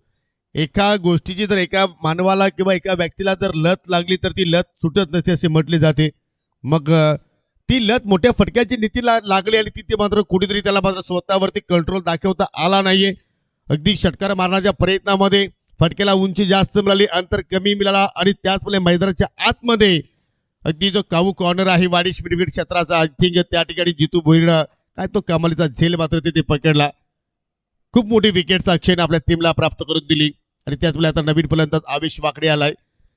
एका गोष्टीची जर एका मानवाला किंवा एका व्यक्तीला जर लत लागली तर ती लत सुटत नसते असे म्हटले जाते. मग ती लत मोठ्या फटक्याची नीतीला लागली आणि तिथे मात्र कुठेतरी त्याला मात्र स्वतःवरती कंट्रोल दाखवता आला नाहीये. अगदी षटकार मारण्याच्या प्रयत्नामध्ये फटक्याला उंची जास्त मिळाली, अंतर कमी मिळाला आणि त्याचमुळे मैदानाच्या आतमध्ये अगदी जो काऊ कॉर्नर आहे वाडिश मिडविकेट क्षेत्राचा आय थिंक त्या ठिकाणी जितू भोईरनं काय तो कमालीचा झेल मात्र तिथे पकडला. खूप मोठी विकेटचा अक्षयने आपल्या टीमला प्राप्त करून दिली आणि त्याचवेळी आता नवीन फलंदाज आवेश वाकडे आलाय.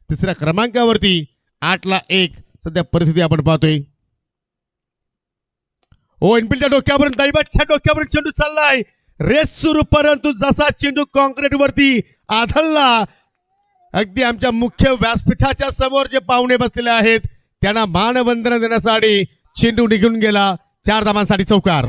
तिसऱ्या क्रमांकावरती 8-1 सध्या परिस्थिती आपण पाहतोय. ओ इनफिल्डच्या डोक्यावरून दैवतच्या डोक्यावरून चेंडू चाललाय, रेस सुरू, परंतु जसा चेंडू कॉन्क्रीट वरती आदळला अगदी आमच्या मुख्य व्यासपीठाच्या समोर जे पाहुणे बसलेले आहेत त्यांना मानवंदना देण्यासाठी चेंडू निघून गेला. 4 धावांसाठी चौकार.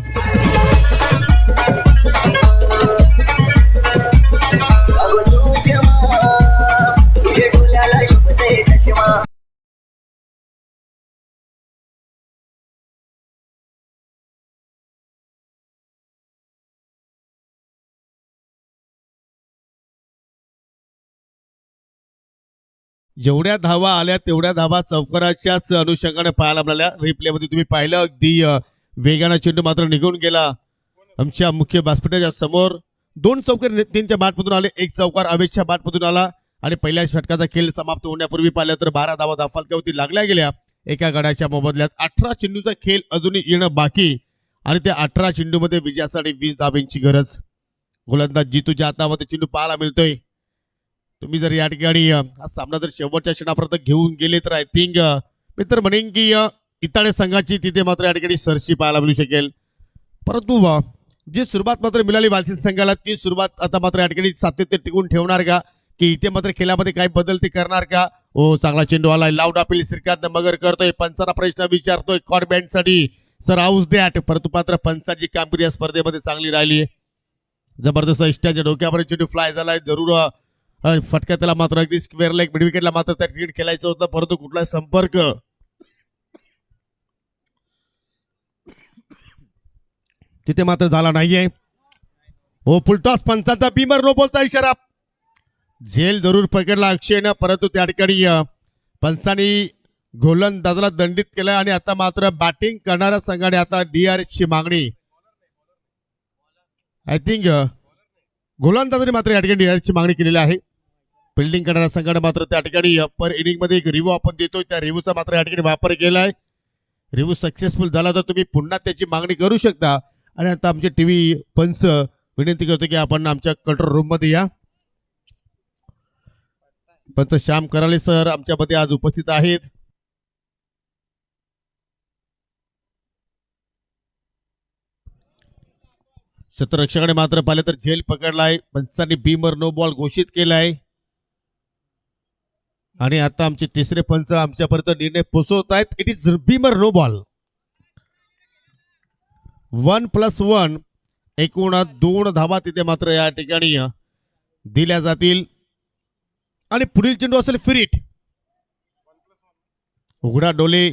जेवढ्या धावा आल्या तेवढ्या धावा चौकाराच्याच अनुषंगाने पाहायला मिळाल्या. रिप्लेमध्ये तुम्ही पाहिलं अगदी वेगानं चेंडू मात्र निघून गेला आमच्या मुख्य व्यासपीठाच्या समोर. 2 चौकार नितीनच्या बॅटमधून आले, 1 चौकार अवेशच्या बॅटमधून आला आणि पहिल्या षटकाचा खेळ समाप्त होण्यापूर्वी पाहिलं तर 12 धावा धाफलक्यावरती लागल्या गेल्या एका गडाच्या मोबदल्यात. 18 चेंडूचा खेळ अजूनही येणं बाकी आणि त्या 18 चेंडूमध्ये विजयासाठी 20 धावांची गरज. गोलंदाज जितूच्या हातामध्ये चेंडू पाहायला मिळतोय. तुम्ही जर या ठिकाणी हा सामना जर शेवटच्या क्षणापर्यंत घेऊन गेले तर आय थिंक मी तर म्हणेन की इताडे संघाची तिथे मात्र या ठिकाणी सरशी पाहायला मिळू शकेल. परंतु जी सुरुवात मात्र मिळाली वालसिंग संघाला ती सुरुवात आता मात्र या ठिकाणी सातत्य टिकून ठेवणार का की इथे मात्र खेळामध्ये काही बदल ते करणार का. ओ चांगला चेंडू आलाय, लाऊड अपील श्रीकांत मगर करतोय, पंचांना प्रश्न विचारतोय कॉर्ड बँडसाठी सर हाऊस दॅट. परंतु मात्र पंचांची कामगिरी या स्पर्धेमध्ये चांगली राहिली. जबरदस्त इष्टाच्या डोक्यावर चेंडू फ्लाय झालाय, जरूर फटका त्याला मात्र अगदी स्क्वेअर लेग मिड विकेटला मात्र त्या क्रिकेट खेळायचं होतं परंतु कुठला संपर्क तिथे मात्र झाला नाहीये. हो फुलटॉस पंचांचा बीमर नो बोलता इशारा. झेल जरूर पकडला अक्षयनं परंतु त्या ठिकाणी पंचांनी गोलंदाजाला दंडित केलं आणि आता मात्र बॅटिंग करणाऱ्या संघाने आता DRH ची मागणी आय थिंक गोलंदाजाने मात्र या ठिकाणी DRH ची मागणी केलेली आहे. फिल्डिंग करणाऱ्या संघाने मात्र त्या ठिकाणी पर इनिंग मध्ये एक रिव्ह्यू आपण देतोय त्या रिव्ह्यूचा मात्र या ठिकाणी वापर केलाय. रिव्ह्यू सक्सेसफुल झाला तर तुम्ही पुन्हा त्याची मागणी करू शकता. आणि आता आमचे टीव्ही पंच विनंती करतो की आपण आमच्या कंट्रोल रूम मध्ये या. पंच श्याम कराले सर आमच्यामध्ये आज उपस्थित आहेत. क्षेत्ररक्षकाने मात्र पाहिलं तर झेल पकडलाय, पंचांनी बीमर नो बॉल घोषित केलाय आणि आता आमचे तिसरे पंच आमच्यापर्यंत निर्णय पोहोचवत आहेत. It is beamer no ball. 1+1 एकूण 2 धावा तिथे मात्र या ठिकाणी दिल्या जातील आणि पुढील चेंडू असेल फ्रीट. उघडा डोले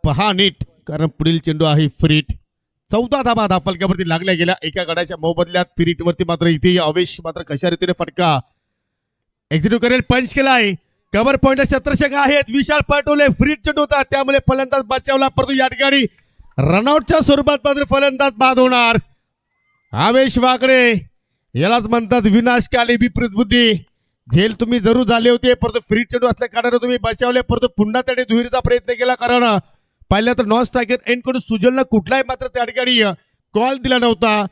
पहा नीट, कारण पुढील चेंडू आहे फ्रीट. 14 धावा धाफलक्यावरती लागल्या गेल्या एका गडाच्या मोबदल्यात. फ्रीट वरती मात्र इथे आवेश मात्र कशा रीतीने फटका एक्झिक्यूट करेल. पंच केलाय. कव्हर पॉइंट क्षेत्ररक्षक आहेत विशाल पाटोले. फ्रीट चेंडू होता त्यामुळे फलंदाज बचावला, परंतु या ठिकाणी रनआउटच्या स्वरूपात मात्र फलंदाज बाद होणार. आवेश वाकडे यालाच म्हणतात विनाशकाली विपरीत बुद्धी. झेल तुम्ही जरूर झाले होते, परंतु फ्री चेंडू असल्या कारणाने तुम्ही बचावले, परंतु पुन्हा त्याने दुहेरीचा प्रयत्न केला. कारण पाहिलं तर नॉन स्ट्रायकर एंड कडून सुजलनं कुठलाही मात्र त्या ठिकाणी कॉल दिला नव्हता.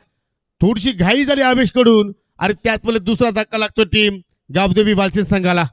थोडीशी घाई झाली आवेश कडून आणि त्याच वेळेस दुसरा धक्का लागतो टीम गावदेवी वालसिंग संघाला.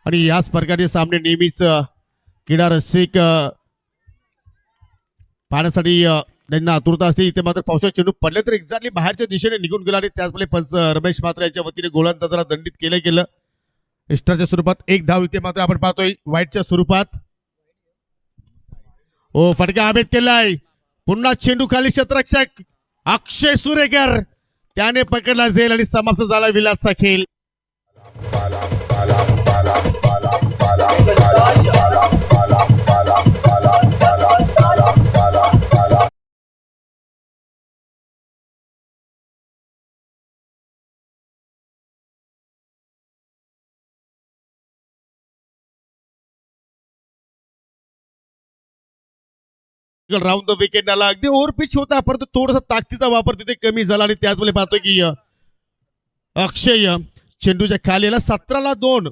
आणि याच प्रकारे सामने नेहमीच क्रीडा रसिक पाहण्यासाठी त्यांना आतुरता असते. इथे मात्र पावसाचे चेंडू पडले तर एक्झॅक्टली बाहेरच्या दिशेने निघून गेला आणि त्याचवेळी पंच रमेश मात्र याच्या वतीने गोलंदाजाला दंडित केलं गेलं एक्स्ट्राच्या स्वरूपात. एक धाव इथे मात्र आपण पाहतोय वाईटच्या स्वरूपात. ओ फटका हवेत केलाय. पुन्हा चेंडू खाली क्षेत्ररक्षक अक्षय सुरेकर त्याने पकडला झेल आणि समाप्त झाला विलासचा खेळ. राऊंड द विकेट आला. अगदी ओव्हर पिच होता, परंतु थोडासा ताकदीचा वापर तिथे कमी झाला आणि त्याचवेळी पाहतोय की अक्षय चेंडूच्या खाली आला. 17-2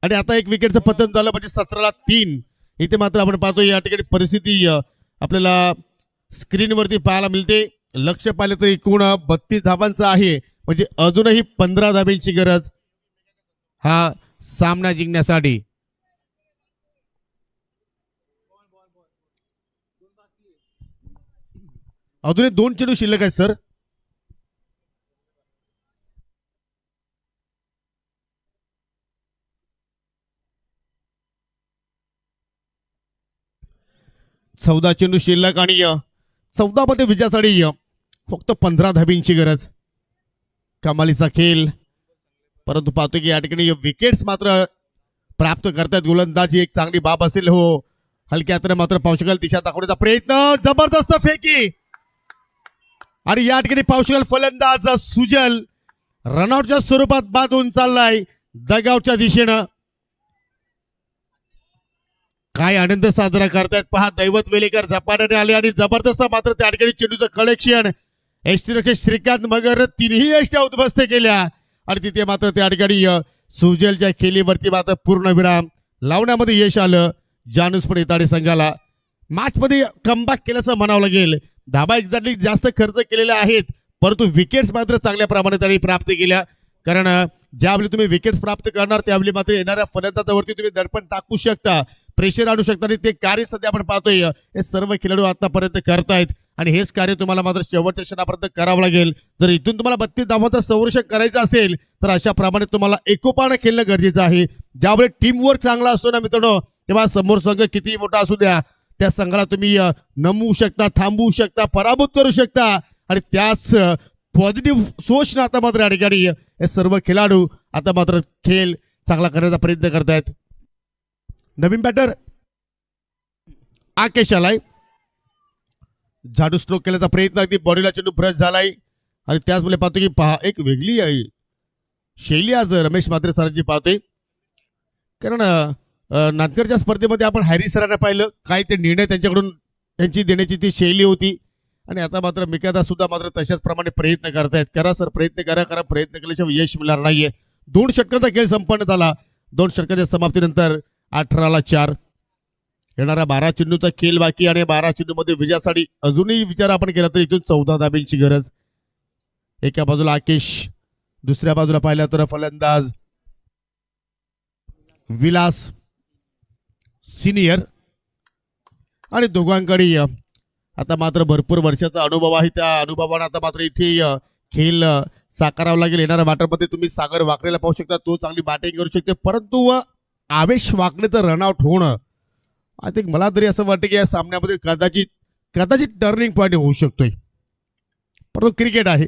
आणि आता एक विकेटचं पतन झालं म्हणजे 17-3. इथे मात्र आपण पाहतोय या ठिकाणी परिस्थिती आपल्याला स्क्रीनवरती पाहायला मिळते. लक्ष पाहिलं तर एकूण 32 धावांचं आहे, म्हणजे अजूनही 15 धाब्यांची गरज हा सामना जिंकण्यासाठी. अजूनही 2 चेंडू शिल्लक आहेत सर. चौदा चेंडू शिल्लक आणि 14 मध्ये विजयासाठी फक्त 15 धाबींची गरज. कमालीचा खेळ, परंतु पाहतो की या ठिकाणी विकेट्स मात्र प्राप्त करतात गोलंदाजी एक चांगली बाब असेल. हो हलक्यात मात्र पाहू शकाल दिशा दाखवण्याचा प्रयत्न, जबरदस्त फेकी आणि या ठिकाणी पाहू शकाल फलंदाज सुजल रनआउटच्या स्वरूपात बाद होऊन चाललाय दगावच्या दिशेनं. काय आनंद साजरा करतायत पहा. दैवत वेलेकर झपाट्याने आले आणि जबरदस्त मात्र त्या ठिकाणी चेंडूचं कलेक्शन एष्टीरक्षक श्रीकांत मगर तिन्ही एष्ट्या उद्ध्वस्त केल्या आणि तिथे मात्र त्या ठिकाणी सुजलच्या खेळीवरती मात्र पूर्णविराम लावण्यामध्ये यश आलं जानूस पडेताडे संघाला. मॅच मध्ये कमबॅक केल्याचं म्हणावं लागेल. धाबा एक्झॅक्टली जास्त खर्च केलेल्या आहेत, परंतु विकेट्स मात्र चांगल्या प्रमाणे त्यांनी प्राप्त केल्या. कारण ज्यावेळी तुम्ही विकेट्स प्राप्त करणार त्यावेळी मात्र येणाऱ्या फलंदाजावरती तुम्ही दडपण टाकू शकता, प्रेशर आणू शकता आणि ते कार्य सध्या आपण पाहतोय हे सर्व खेळाडू आतापर्यंत करतायत आणि हेच कार्य तुम्हाला मात्र शेवटच्या क्षणापर्यंत करावं लागेल. जर इथून तुम्हाला 32 धावांचं संरक्षण करायचं असेल तर अशा प्रमाणे तुम्हाला एकोपानं खेळणं गरजेचं आहे. ज्यावेळी टीमवर्क चांगला असतो ना मित्रांनो, तेव्हा समोर संघ किती मोठा असू द्या त्या संघाला तुम्ही नमवू शकता, थांबवू शकता, पराभूत करू शकता आणि त्याच पॉझिटिव्ह सोच आता मात्र या ठिकाणी हे सर्व खेळाडू आता मात्र खेळ चांगला करण्याचा प्रयत्न करतायत. नवीन बॅटर आकेश आलाय. झाडू स्ट्रोक केल्याचा प्रयत्न, अगदी बॉडीला चेंडू ब्रश झालाय आणि त्याचमुळे पाहतो की पहा एक वेगळी आहे शैली आज रमेश म्हात्रे सरांची पाहतोय. कारण नांदगडच्या स्पर्धेमध्ये आपण हॅरी सरांना पाहिलं, काय ते निर्णय त्यांच्याकडून त्यांची देण्याची ती शैली होती. आणि आता मात्र मिकादा सुद्धा मात्र तशाच प्रमाणे प्रयत्न करतायत. करा सर, प्रयत्न करा, प्रयत्न केल्याशिवाय यश मिळणार नाहीये. 2 षटकांचा खेळ संपन्न झाला. 2 षटकांच्या समाप्तीनंतर 18-4. येणारा 12 चेंडूचा खेळ बाकी आणि 12 चेंडूमध्ये विजयासाठी अजूनही विचार आपण केला तर इथून 14 धाब्यांची गरज. एका बाजूला आकेश, दुसऱ्या बाजूला पाहिलं तर फलंदाज विलास सिनियर. आणि दोघांकडे आता मात्र भरपूर वर्षाचा अनुभव आहे. त्या अनुभवाने आता मात्र इथे खेळ साकारावा लागेल. येणाऱ्या बॅटरमध्ये तुम्ही सागर वाकडेला पाहू शकता, तो चांगली बॅटिंग करू शकते. परंतु आवेश वाकडेचं रनआउट होणं आय थिंक मला तरी असं वाटतं की या सामन्यामध्ये कदाचित टर्निंग पॉईंट होऊ शकतोय. परंतु क्रिकेट आहे,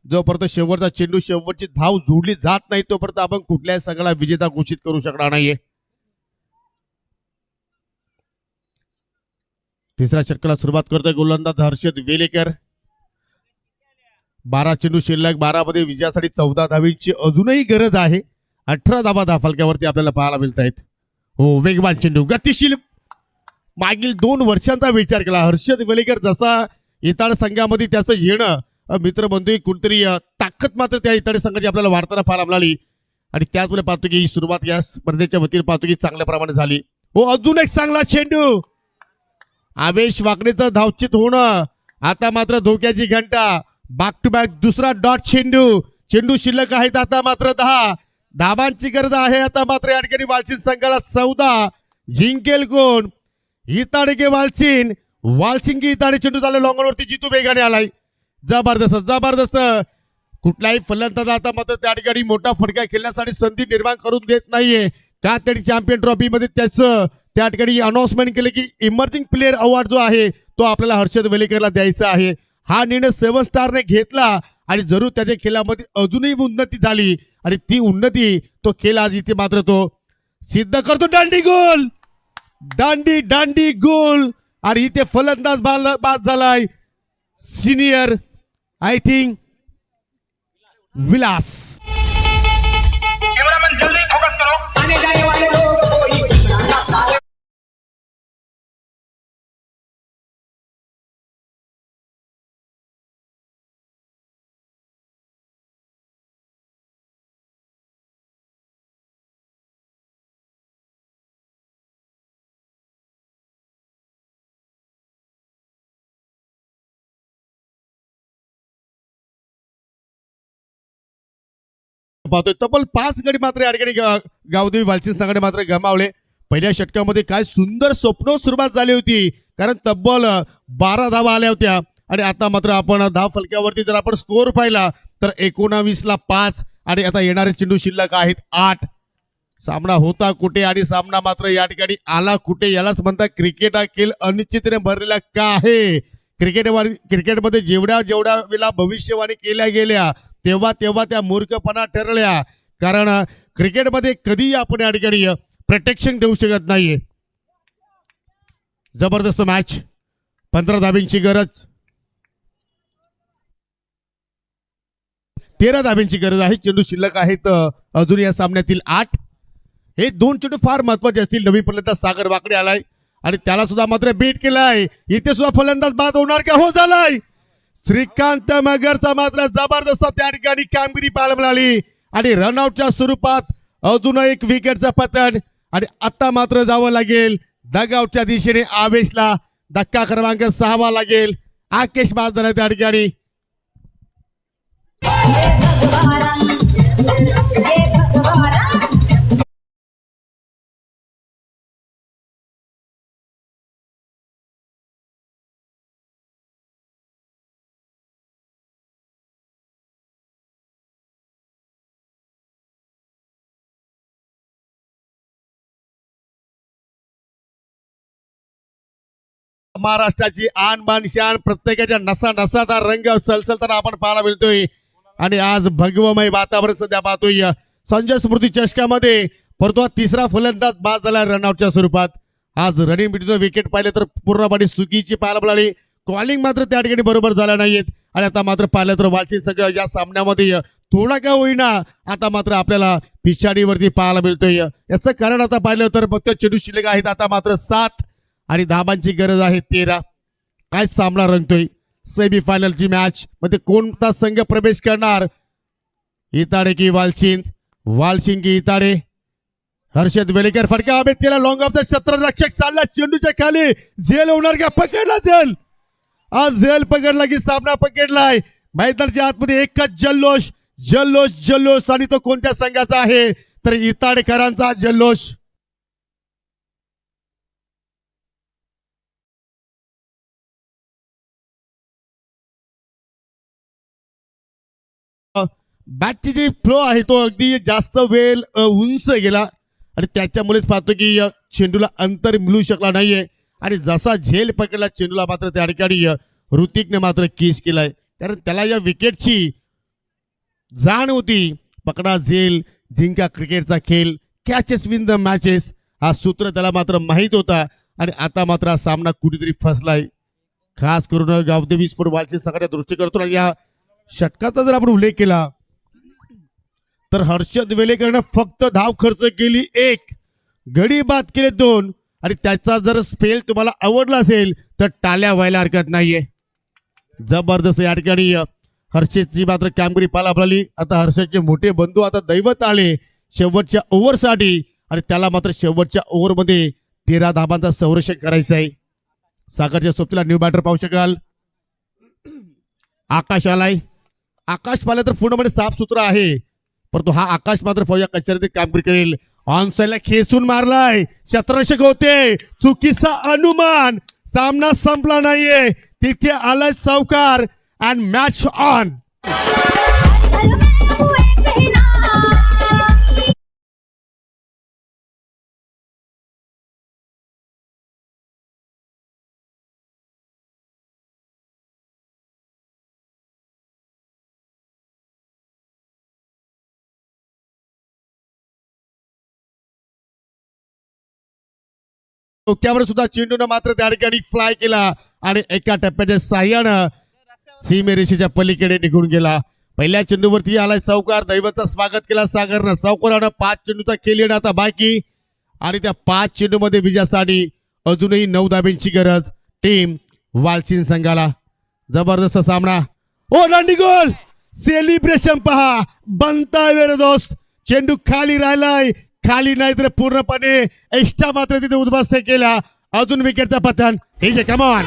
जोपर्यंत शेवटचा चेंडू शेवटची धाव जोडली जात नाही तोपर्यंत आपण कुठल्याही संघाला विजेता घोषित करू शकणार नाहीये. तिसऱ्या षटकाला सुरुवात करतोय गोलंदाज हर्षद वेलेकर. 12 चेंडू शिल्लक, 12 मध्ये विजयासाठी 14 धावींची अजूनही गरज आहे. 18 धावा फलक्यावरती आपल्याला पाहायला मिळत आहेत. हो, वेगवान चेंडू, गतिशील. मागील 2 वर्षांचा विचार केला हर्षद वेलेकर जसा इताड संघामध्ये त्याचं येणं मित्रबंधू कुठतरी ताकद मात्र त्या इताड संघाची आपल्याला वाढताना पाहायला मिळाली. आणि त्याचमुळे पाहतो की ही सुरुवात या स्पर्धेच्या वतीने पाहतो की चांगल्या प्रमाणे झाली. हो, अजून एक चांगला चेंडू. आवेश वाकडेचं धावचित होणं, आता मात्र धोक्याची घंटा. बॅक टू बॅक दुसरा डॉट चेंडू. चेंडू शिल्लक आहेत आता मात्र 10 धाबांची गरज आहे. आता मात्र या ठिकाणी वालचीन संघाला 14. जिंकेल कोण? इताडे वालसिंग की इताडे चेंडू झाले लॉंगॉनवरती. जितू वेगाने आलाय. जबरदस्त. कुठलाही फलंदाज आता मात्र त्या ठिकाणी मोठा फटका खेळण्यासाठी संधी निर्माण करून देत नाहीये. का त्यांनी चॅम्पियन ट्रॉफी मध्ये त्याचं त्या ठिकाणी अनाउन्समेंट केले की इमर्जिंग प्लेअर अवॉर्ड जो आहे तो आपल्याला हर्षद वेलेकरला द्यायचा आहे. हा निर्णय 7 स्टारने घेतला आणि जरूर त्याच्या खेळामध्ये अजूनही उन्नती झाली आणि ती उन्नती तो खेळ आज इथे मात्र तो सिद्ध करतो. दांडी गोल आणि इथे फलंदाज बाद झालाय senior, I think Vilas. Cameraman जल्दी फोकस करो. आने जाने वाले लोग कोई ठिकाना पाए. पाहतोय तब्बल 5 गडी मात्र या ठिकाणी गावदेवी वालचीन संघाने मात्र गमावले. पहिल्या षटकामध्ये काय सुंदर स्वप्न सुरुवात झाली होती, कारण तब्बल 12 धावा आल्या होत्या आणि आता मात्र आपण धाव फलक्यावरती जर आपण स्कोअर पाहिला तर 19ला 5 आणि आता येणारे चेंडू शिल्लक आहेत 8. सामना होता कुठे आणि सामना मात्र या ठिकाणी आला कुठे, यालाच म्हणतात क्रिकेट हा खेळ अनिश्चिततेने भरलेला का आहे. क्रिकेटमध्ये जेवढ्या वेळा भविष्यवाणी केल्या गेल्या तेव्हा त्या मूर्खपणा ठरल्या. कारण क्रिकेटमध्ये कधी आपण या ठिकाणी प्रोटेक्शन देऊ शकत नाहीये. जबरदस्त मॅच, 15 धाब्यांची गरज, 13 धाब्यांची गरज आहे. चेंडू शिल्लक आहेत अजून या सामन्यातील 8. हे 2 चेंडू फार महत्वाचे असतील. नवीन फलंदाज सागर वाकडे आलाय आणि त्याला सुद्धा मात्र बीट केलाय. इथे सुद्धा फलंदाज बाद होणार का? हो झालाय. श्रीकांत मगरचा मात्र जबरदस्त त्या ठिकाणी कामगिरी पाहायला मिळाली आणि रनआउटच्या स्वरूपात अजून एक विकेटचं पतन. आणि आता मात्र जावं लागेल डगआउटच्या दिशेने. आवेशला धक्का क्रमांक 6 लागेल. आकेश बाद झाला त्या ठिकाणी. महाराष्ट्राची आन बान शान, प्रत्येकाच्या नसा नसाचा रंग सलसलताना आपण पाहायला मिळतोय. आणि आज भगवमय वातावरण सध्या पाहतोय संजय स्मृती चषकामध्ये. परंतु 3रा फलंदाज बाद झाला रनआउटच्या स्वरूपात. आज रनिंग बिटवीन विकेट पाहिले तर पूर्णपणे चुकीची पाहायला मिळाली. कॉलिंग मात्र त्या ठिकाणी बरोबर झाल्या नाहीयेत. आणि आता मात्र पाहिलं तर वालची संघ या सामन्यामध्ये थोडा का होईना आता मात्र आपल्याला पिछाडीवरती पाहायला मिळतोय. याचं कारण आता पाहिलं तर फक्त चेंडू शिल्लक आहेत आता मात्र 7 आणि धाबांची गरज आहे 13. काय सामना रंगतोय सेमी फायनलची मॅच मध्ये कोणता संघ प्रवेश करणार? इताडे की वालचिंद, वालचिंद की इताडे. हर्षद वेलेकर फटका अभेद केला. लॉंग ऑफ द क्षेत्ररक्षक चालला चेंडूच्या खाली. झेल होणार का? पकडला झेल. आज झेल पकडला की सामना पकडलाय. मैदानाच्या आतमध्ये एकच जल्लोष जल्लोष जल्लोष आणि तो कोणत्या संघाचा आहे तर इताडेकरांचा जल्लोष. बॅटची जी फ्लो आहे तो अगदी जास्त वेळ उंच गेला आणि त्याच्यामुळेच पाहतो की चेंडूला अंतर मिळू शकला नाहीये. आणि जसा झेल पकडला चेंडूला मात्र त्या ठिकाणी ऋतिकने मात्र किस केलाय. कारण त्याला या विकेटची जाण होती. पकडा झेल जिंका क्रिकेटचा खेळ, कॅचेस विन द मॅचेस हा सूत्र त्याला मात्र माहीत होता. आणि आता मात्र हा सामना कुठेतरी फसलाय. खास करून गावदेवी स्पोर्ट वालची संघाच्या दृष्टीकोनातून या षटकाचा जर आपण उल्लेख केला तर हर्षद वेलेकरनं फक्त धाव खर्च केली 1, गडी बाद केले 2. आणि त्याचा जर स्पेल तुम्हाला आवडला असेल तर टाळ्या व्हायला हरकत नाहीये. जबरदस्त या ठिकाणी हर्षदची मात्र कामगिरी पाहायला मिळाली. आता हर्षदचे मोठे बंधू आता दैवत आले शेवटच्या ओव्हरसाठी आणि त्याला मात्र शेवटच्या ओव्हरमध्ये 13 धाबांचा संरक्षण करायचं आहे. सागरच्या सोबतीला न्यू बॅटर पाहू शकाल. आकाश आलाय. आकाश पाहिलं तर पूर्णपणे साफ सुथरा आहे परंतु हा आकाश मात्र पाहूया कशाने कामगिरी करेल. ऑन साईडला खेचून मारलाय. क्षेत्ररक्षक होते. चुकीचा अनुमान. सामना संपला नाहीये. तिथे आलाय सावकार अँड मॅच ऑन. डोक्यावर सुद्धा चेंडूनं मात्र त्या ठिकाणी फ्लाय केला आणि एका टप्प्याच्या साह्यानं सीमेरेषेच्या पलीकडे निघून गेला. पहिल्या चेंडूवरती आलाय सावकार. दैवतचं स्वागत केला सागरनं. सावकारानं 5 चेंडूचा केली आता बाकी आणि त्या 5 चेंडूमध्ये विजयासाठी अजूनही 9 धाब्यांची गरज टीम वालचिंद संघाला. जबरदस्त सामना. ओ लांडी गोल. सेलिब्रेशन पहा. बनता वेळ दोस्त. चेंडू खाली राहिलाय. खाली नाही तर पूर्णपणे एक्स्ट्रा मात्र तिथे उद्ध्वस्त केला. अजून विकेटचा पतन. हे जे कमॉन.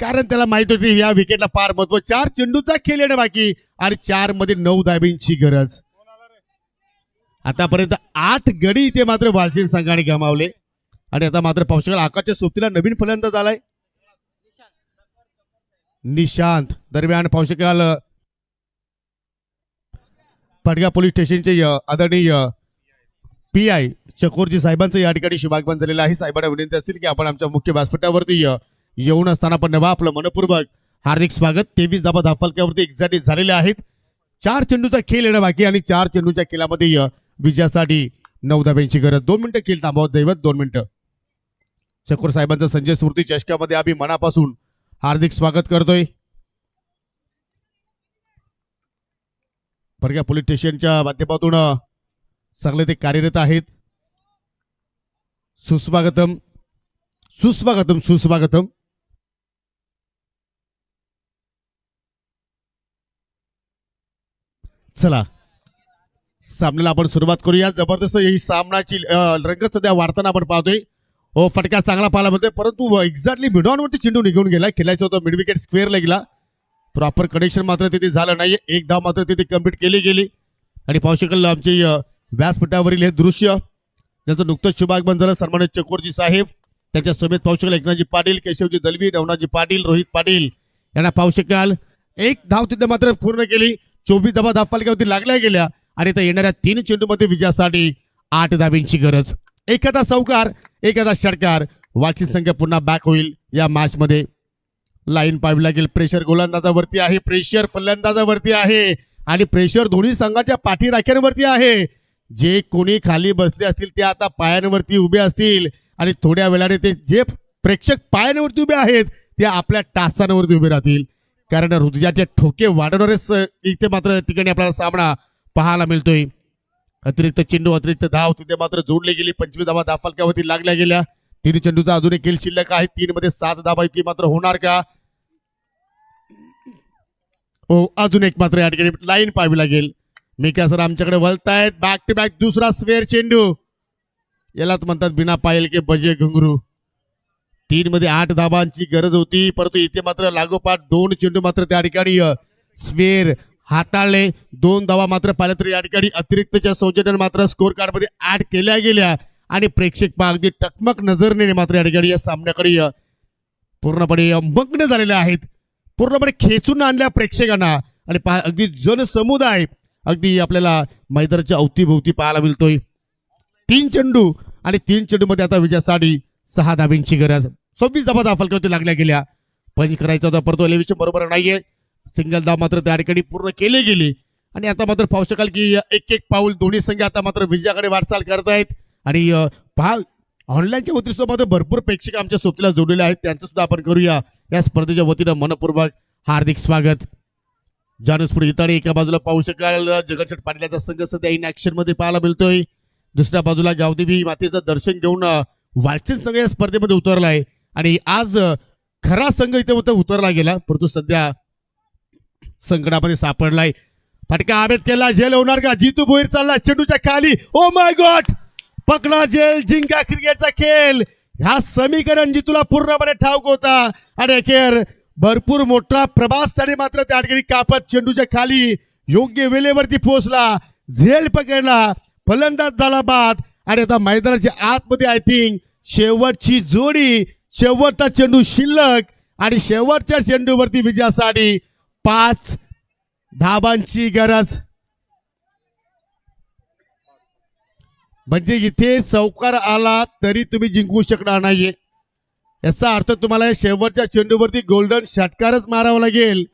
कारण त्याला माहित होती या विकेटला फार महत्व. 4 चेंडूचा खेळ येणं बाकी आणि 4 मध्ये 9 धाब्यांची गरज. आतापर्यंत 8 गडी इथे मात्र वालचिंद संघाने गमावले आणि आता मात्र पाहू शकाल आकाशच्या सोबतीला नवीन फलंदाज आलाय निशांत. दरम्यान पाहू शकाल पडगा पोलीस स्टेशनचे आदरणीय PI चकोरजी साहेबांचं या ठिकाणी शुभागमन झालेलं आहे. साहेबांना विनंती असतील की आपण आमच्या मुख्य व्यासपीठावरती येऊन असताना पण नवा आपलं मनपूर्वक हार्दिक स्वागत. 23 धाबा धावफलकावरती एक्झॅक्टली झालेले आहेत. 4 चेंडूचा खेळ येणं बाकी आणि 4 चेंडूच्या खेळामध्ये विजयासाठी 9 धाब्यांची गरज. 2 मिनिटं खेळ थांबवत दैवत 2 मिनिटं. चकोर साहेबांचं संजय स्मृती चषकामध्ये आम्ही मनापासून हार्दिक स्वागत करतोय. परग्या पोलीस स्टेशनच्या माध्यमातून चांगले ते कार्यरत आहेत. सुस्वागतम सुस्वागतम सुस्वागतम. चला सामन्याला आपण सुरुवात करूया. जबरदस्त ही सामनाची रंगत सध्या वाढताना आपण पाहतोय. हो फटका चांगला पाहायला मिळतोय परंतु एक्झॅक्टली मिडॉनवरती चेंडू निघून गेला. खेळायचं होतं मिड विकेट स्क्वेअरला गेला. प्रॉपर कनेक्शन मात्र तिथे झालं नाहीये. 1 धाव मात्र तिथे कम्प्लीट केली गेली आणि पाहू शकाल आमचे व्यासपीठावरील हे दृश्य त्यांचं नुकतंच शुभागमन झालं. सन्मानित चकोरजी साहेब त्याच्या सोबत पाहू शकाल एकनाथजी पाटील, केशवजी दलवी, नवनाथजी पाटील, रोहित पाटील यांना पाहू शकाल. एक धाव तिथे मात्र पूर्ण केली. 24 धावा धावफलकावरती लागल्या गेल्या आणि त्या येणाऱ्या 3 चेंडूमध्ये विजयासाठी 8 धाबींची गरज. एखादा चौकार, एखादा षटकार, वाचित संख्या पुन्हा बॅक होईल या मॅच मध्ये. लाईन पाहावी लागेल. प्रेशर गोलंदाजावरती आहे, प्रेशर फलंदाजावरती आहे आणि प्रेशर दोन्ही संघाच्या पाठीराख्यांवरती आहे. जे कोणी खाली बसले असतील ते आता पायांवरती उभे असतील आणि थोड्या वेळाने ते जे प्रेक्षक पायांवरती उभे आहेत ते आपल्या टाचांवरती उभे राहतील. कारण हृदयाचे ठोके वाढवणारेच इथे मात्र ठिकाणी आपल्याला सामना पाहायला मिळतोय. अतिरिक्त चेंडू, अतिरिक्त धाव तिथे मात्र जोडली गेली. 25 धावा धावफलकावरती लागल्या गेल्या. 3 चेंडूचा अजून एक खेळ शिल्लक आहे. 3 मध्ये 7 धावा इतकी मात्र होणार का? हो, अजून एक मात्र या ठिकाणी लाईन पाहावी लागेल. मिका सर आमच्याकडे वळतायत. बॅक टू बॅक दुसरा स्क्वेअर चेंडू. यालाच म्हणतात बिना पायल के बजे घुंगरू. 3 मध्ये 8 धाबांची गरज होती, परंतु इथे मात्र लागोपाठ 2 चेंडू मात्र त्या ठिकाणी स्क्वेअर हाताळले. 2 धावा मात्र पाहिल्या तरी या ठिकाणी अतिरिक्तच्या सौजन्याने मात्र स्कोर कार्ड मध्ये ऍड केल्या गेल्या आणि प्रेक्षक पहा अगदी टकमक नजरेने मात्र या ठिकाणी या सामन्याकडे पूर्णपणे मग्न झालेले आहेत. पूर्णपणे खेचून आणल्या प्रेक्षकांना आणि पहा अगदी जनसमुदाय अगदी आपल्याला मैदानाच्या अवतीभोवती पाहायला मिळतोय. 3 चेंडू आणि 3 चेंडू मध्ये आता विजयासाठी 6 धाबींची गरज. 26 धाबा धावफलकावरती लागल्या गेल्या. पंच करायचा होता परंतु एलिव्हेशन बरोबर नाहीये. सिंगल धाव मात्र त्या ठिकाणी पूर्ण केली गेली आणि आता मात्र पाहू शकाल की एक एक पाऊल दोन्ही संघ आता मात्र विजयाकडे वाटचाल करत आहेत. आणि पहा ऑनलाईनच्या वतीने सुद्धा मात्र भरपूर प्रेक्षक आमच्या सोबतीला जोडलेले आहेत. त्यांचं सुद्धा आपण करूया या स्पर्धेच्या वतीनं मनपूर्वक हार्दिक स्वागत. जानूस पुढे इताडे एका बाजूला पाहू शकाल जगनशेठ पाटलाचा संघ सध्या इन ऍक्शन मध्ये पाहायला मिळतोय. दुसऱ्या बाजूला गावदेवी मातेचं दर्शन घेऊन वालचंद संघ या स्पर्धेमध्ये उतरला आहे आणि आज खरा संघ इथे उतरला गेला परंतु सध्या संकटामध्ये सापडलाय. फटका आबेद केला. झेल होणार का? जितू भोईर चालला चेंडूच्या खाली. ओ माय गॉड, पकडा झेल. जिंका क्रिकेटचा खेळ. हा समीकरण जितूला पूर्णपणे ठाऊक होता आणि अखेर भरपूर मोठा प्रवास त्याने मात्र त्या ठिकाणी कापत चेंडूच्या खाली योग्य वेळेवरती पोहोचला. झेल पकडला. फलंदाज झाला बाद आणि आता मैदानाच्या आतमध्ये आय थिंक शेवटची जोडी, शेवटचा चेंडू शिल्लक आणि शेवटच्या चेंडूवरती विजयासाठी 5 धाबांची गरज. म्हणजे इथे चौकार आला तरी तुम्ही जिंकू शकणार नाहीये. याचा अर्थ तुम्हाला शेवटच्या चेंडूवरती गोल्डन षटकारच मारावा लागेल.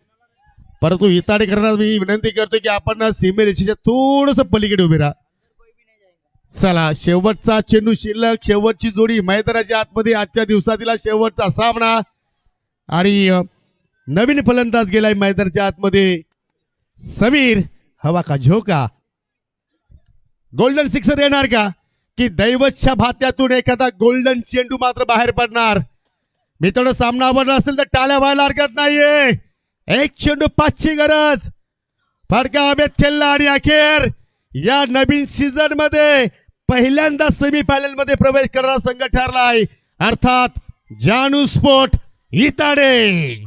परंतु हिताडेकरांना मी विनंती करतो की आपण सीमेरेषेच्या थोडस पलीकडे उभे राहा. चला, शेवटचा चेंडू शिल्लक, शेवटची जोडी मैदानाच्या आतमध्ये. आजच्या दिवसातील शेवटचा सामना आणि नवीन फलंदाज गेलाय मैदानाच्या आतमध्ये. समीर, हवा का झोका? गोल्डन सिक्सर येणार का की दैवतच्या भात्यातून एखादा गोल्डन चेंडू मात्र बाहेर पडणार? मित्रांनो, सामना आवडला असेल तर टाळ्या व्हायला हरकत नाहीये. 1 चेंडू 5 ची गरज. फटका अभेद खेळला आणि अखेर या नवीन सीझन मध्ये पहिल्यांदा सेमीफायनल मध्ये प्रवेश करणारा संघ ठरलाय, अर्थात जानू स्पोर्ट इताडे.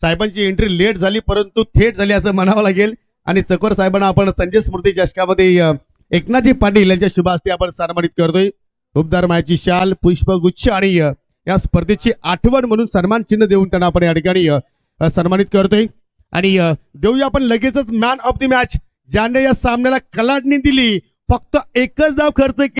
साहेबांची एंट्री लेट झाली परंतु थेट झाली असं म्हणावं लागेल. आणि चकोर साहेबांना आपण संजय स्मृती चषकामध्ये एकनाथजी पाटील यांच्या शुभ हस्ते आपण सन्मानित करतोय. उबदार मायाची शाल, पुष्पगुच्छ आणि या स्पर्धेची आठवण म्हणून सन्मान चिन्ह देऊन त्यांना आपण या ठिकाणी सन्मानित करतोय. आणि देऊया आपण लगेचच मॅन ऑफ द मॅच, ज्याने या सामन्याला कलाटणी दिली. फक्त एकच धाव खर्च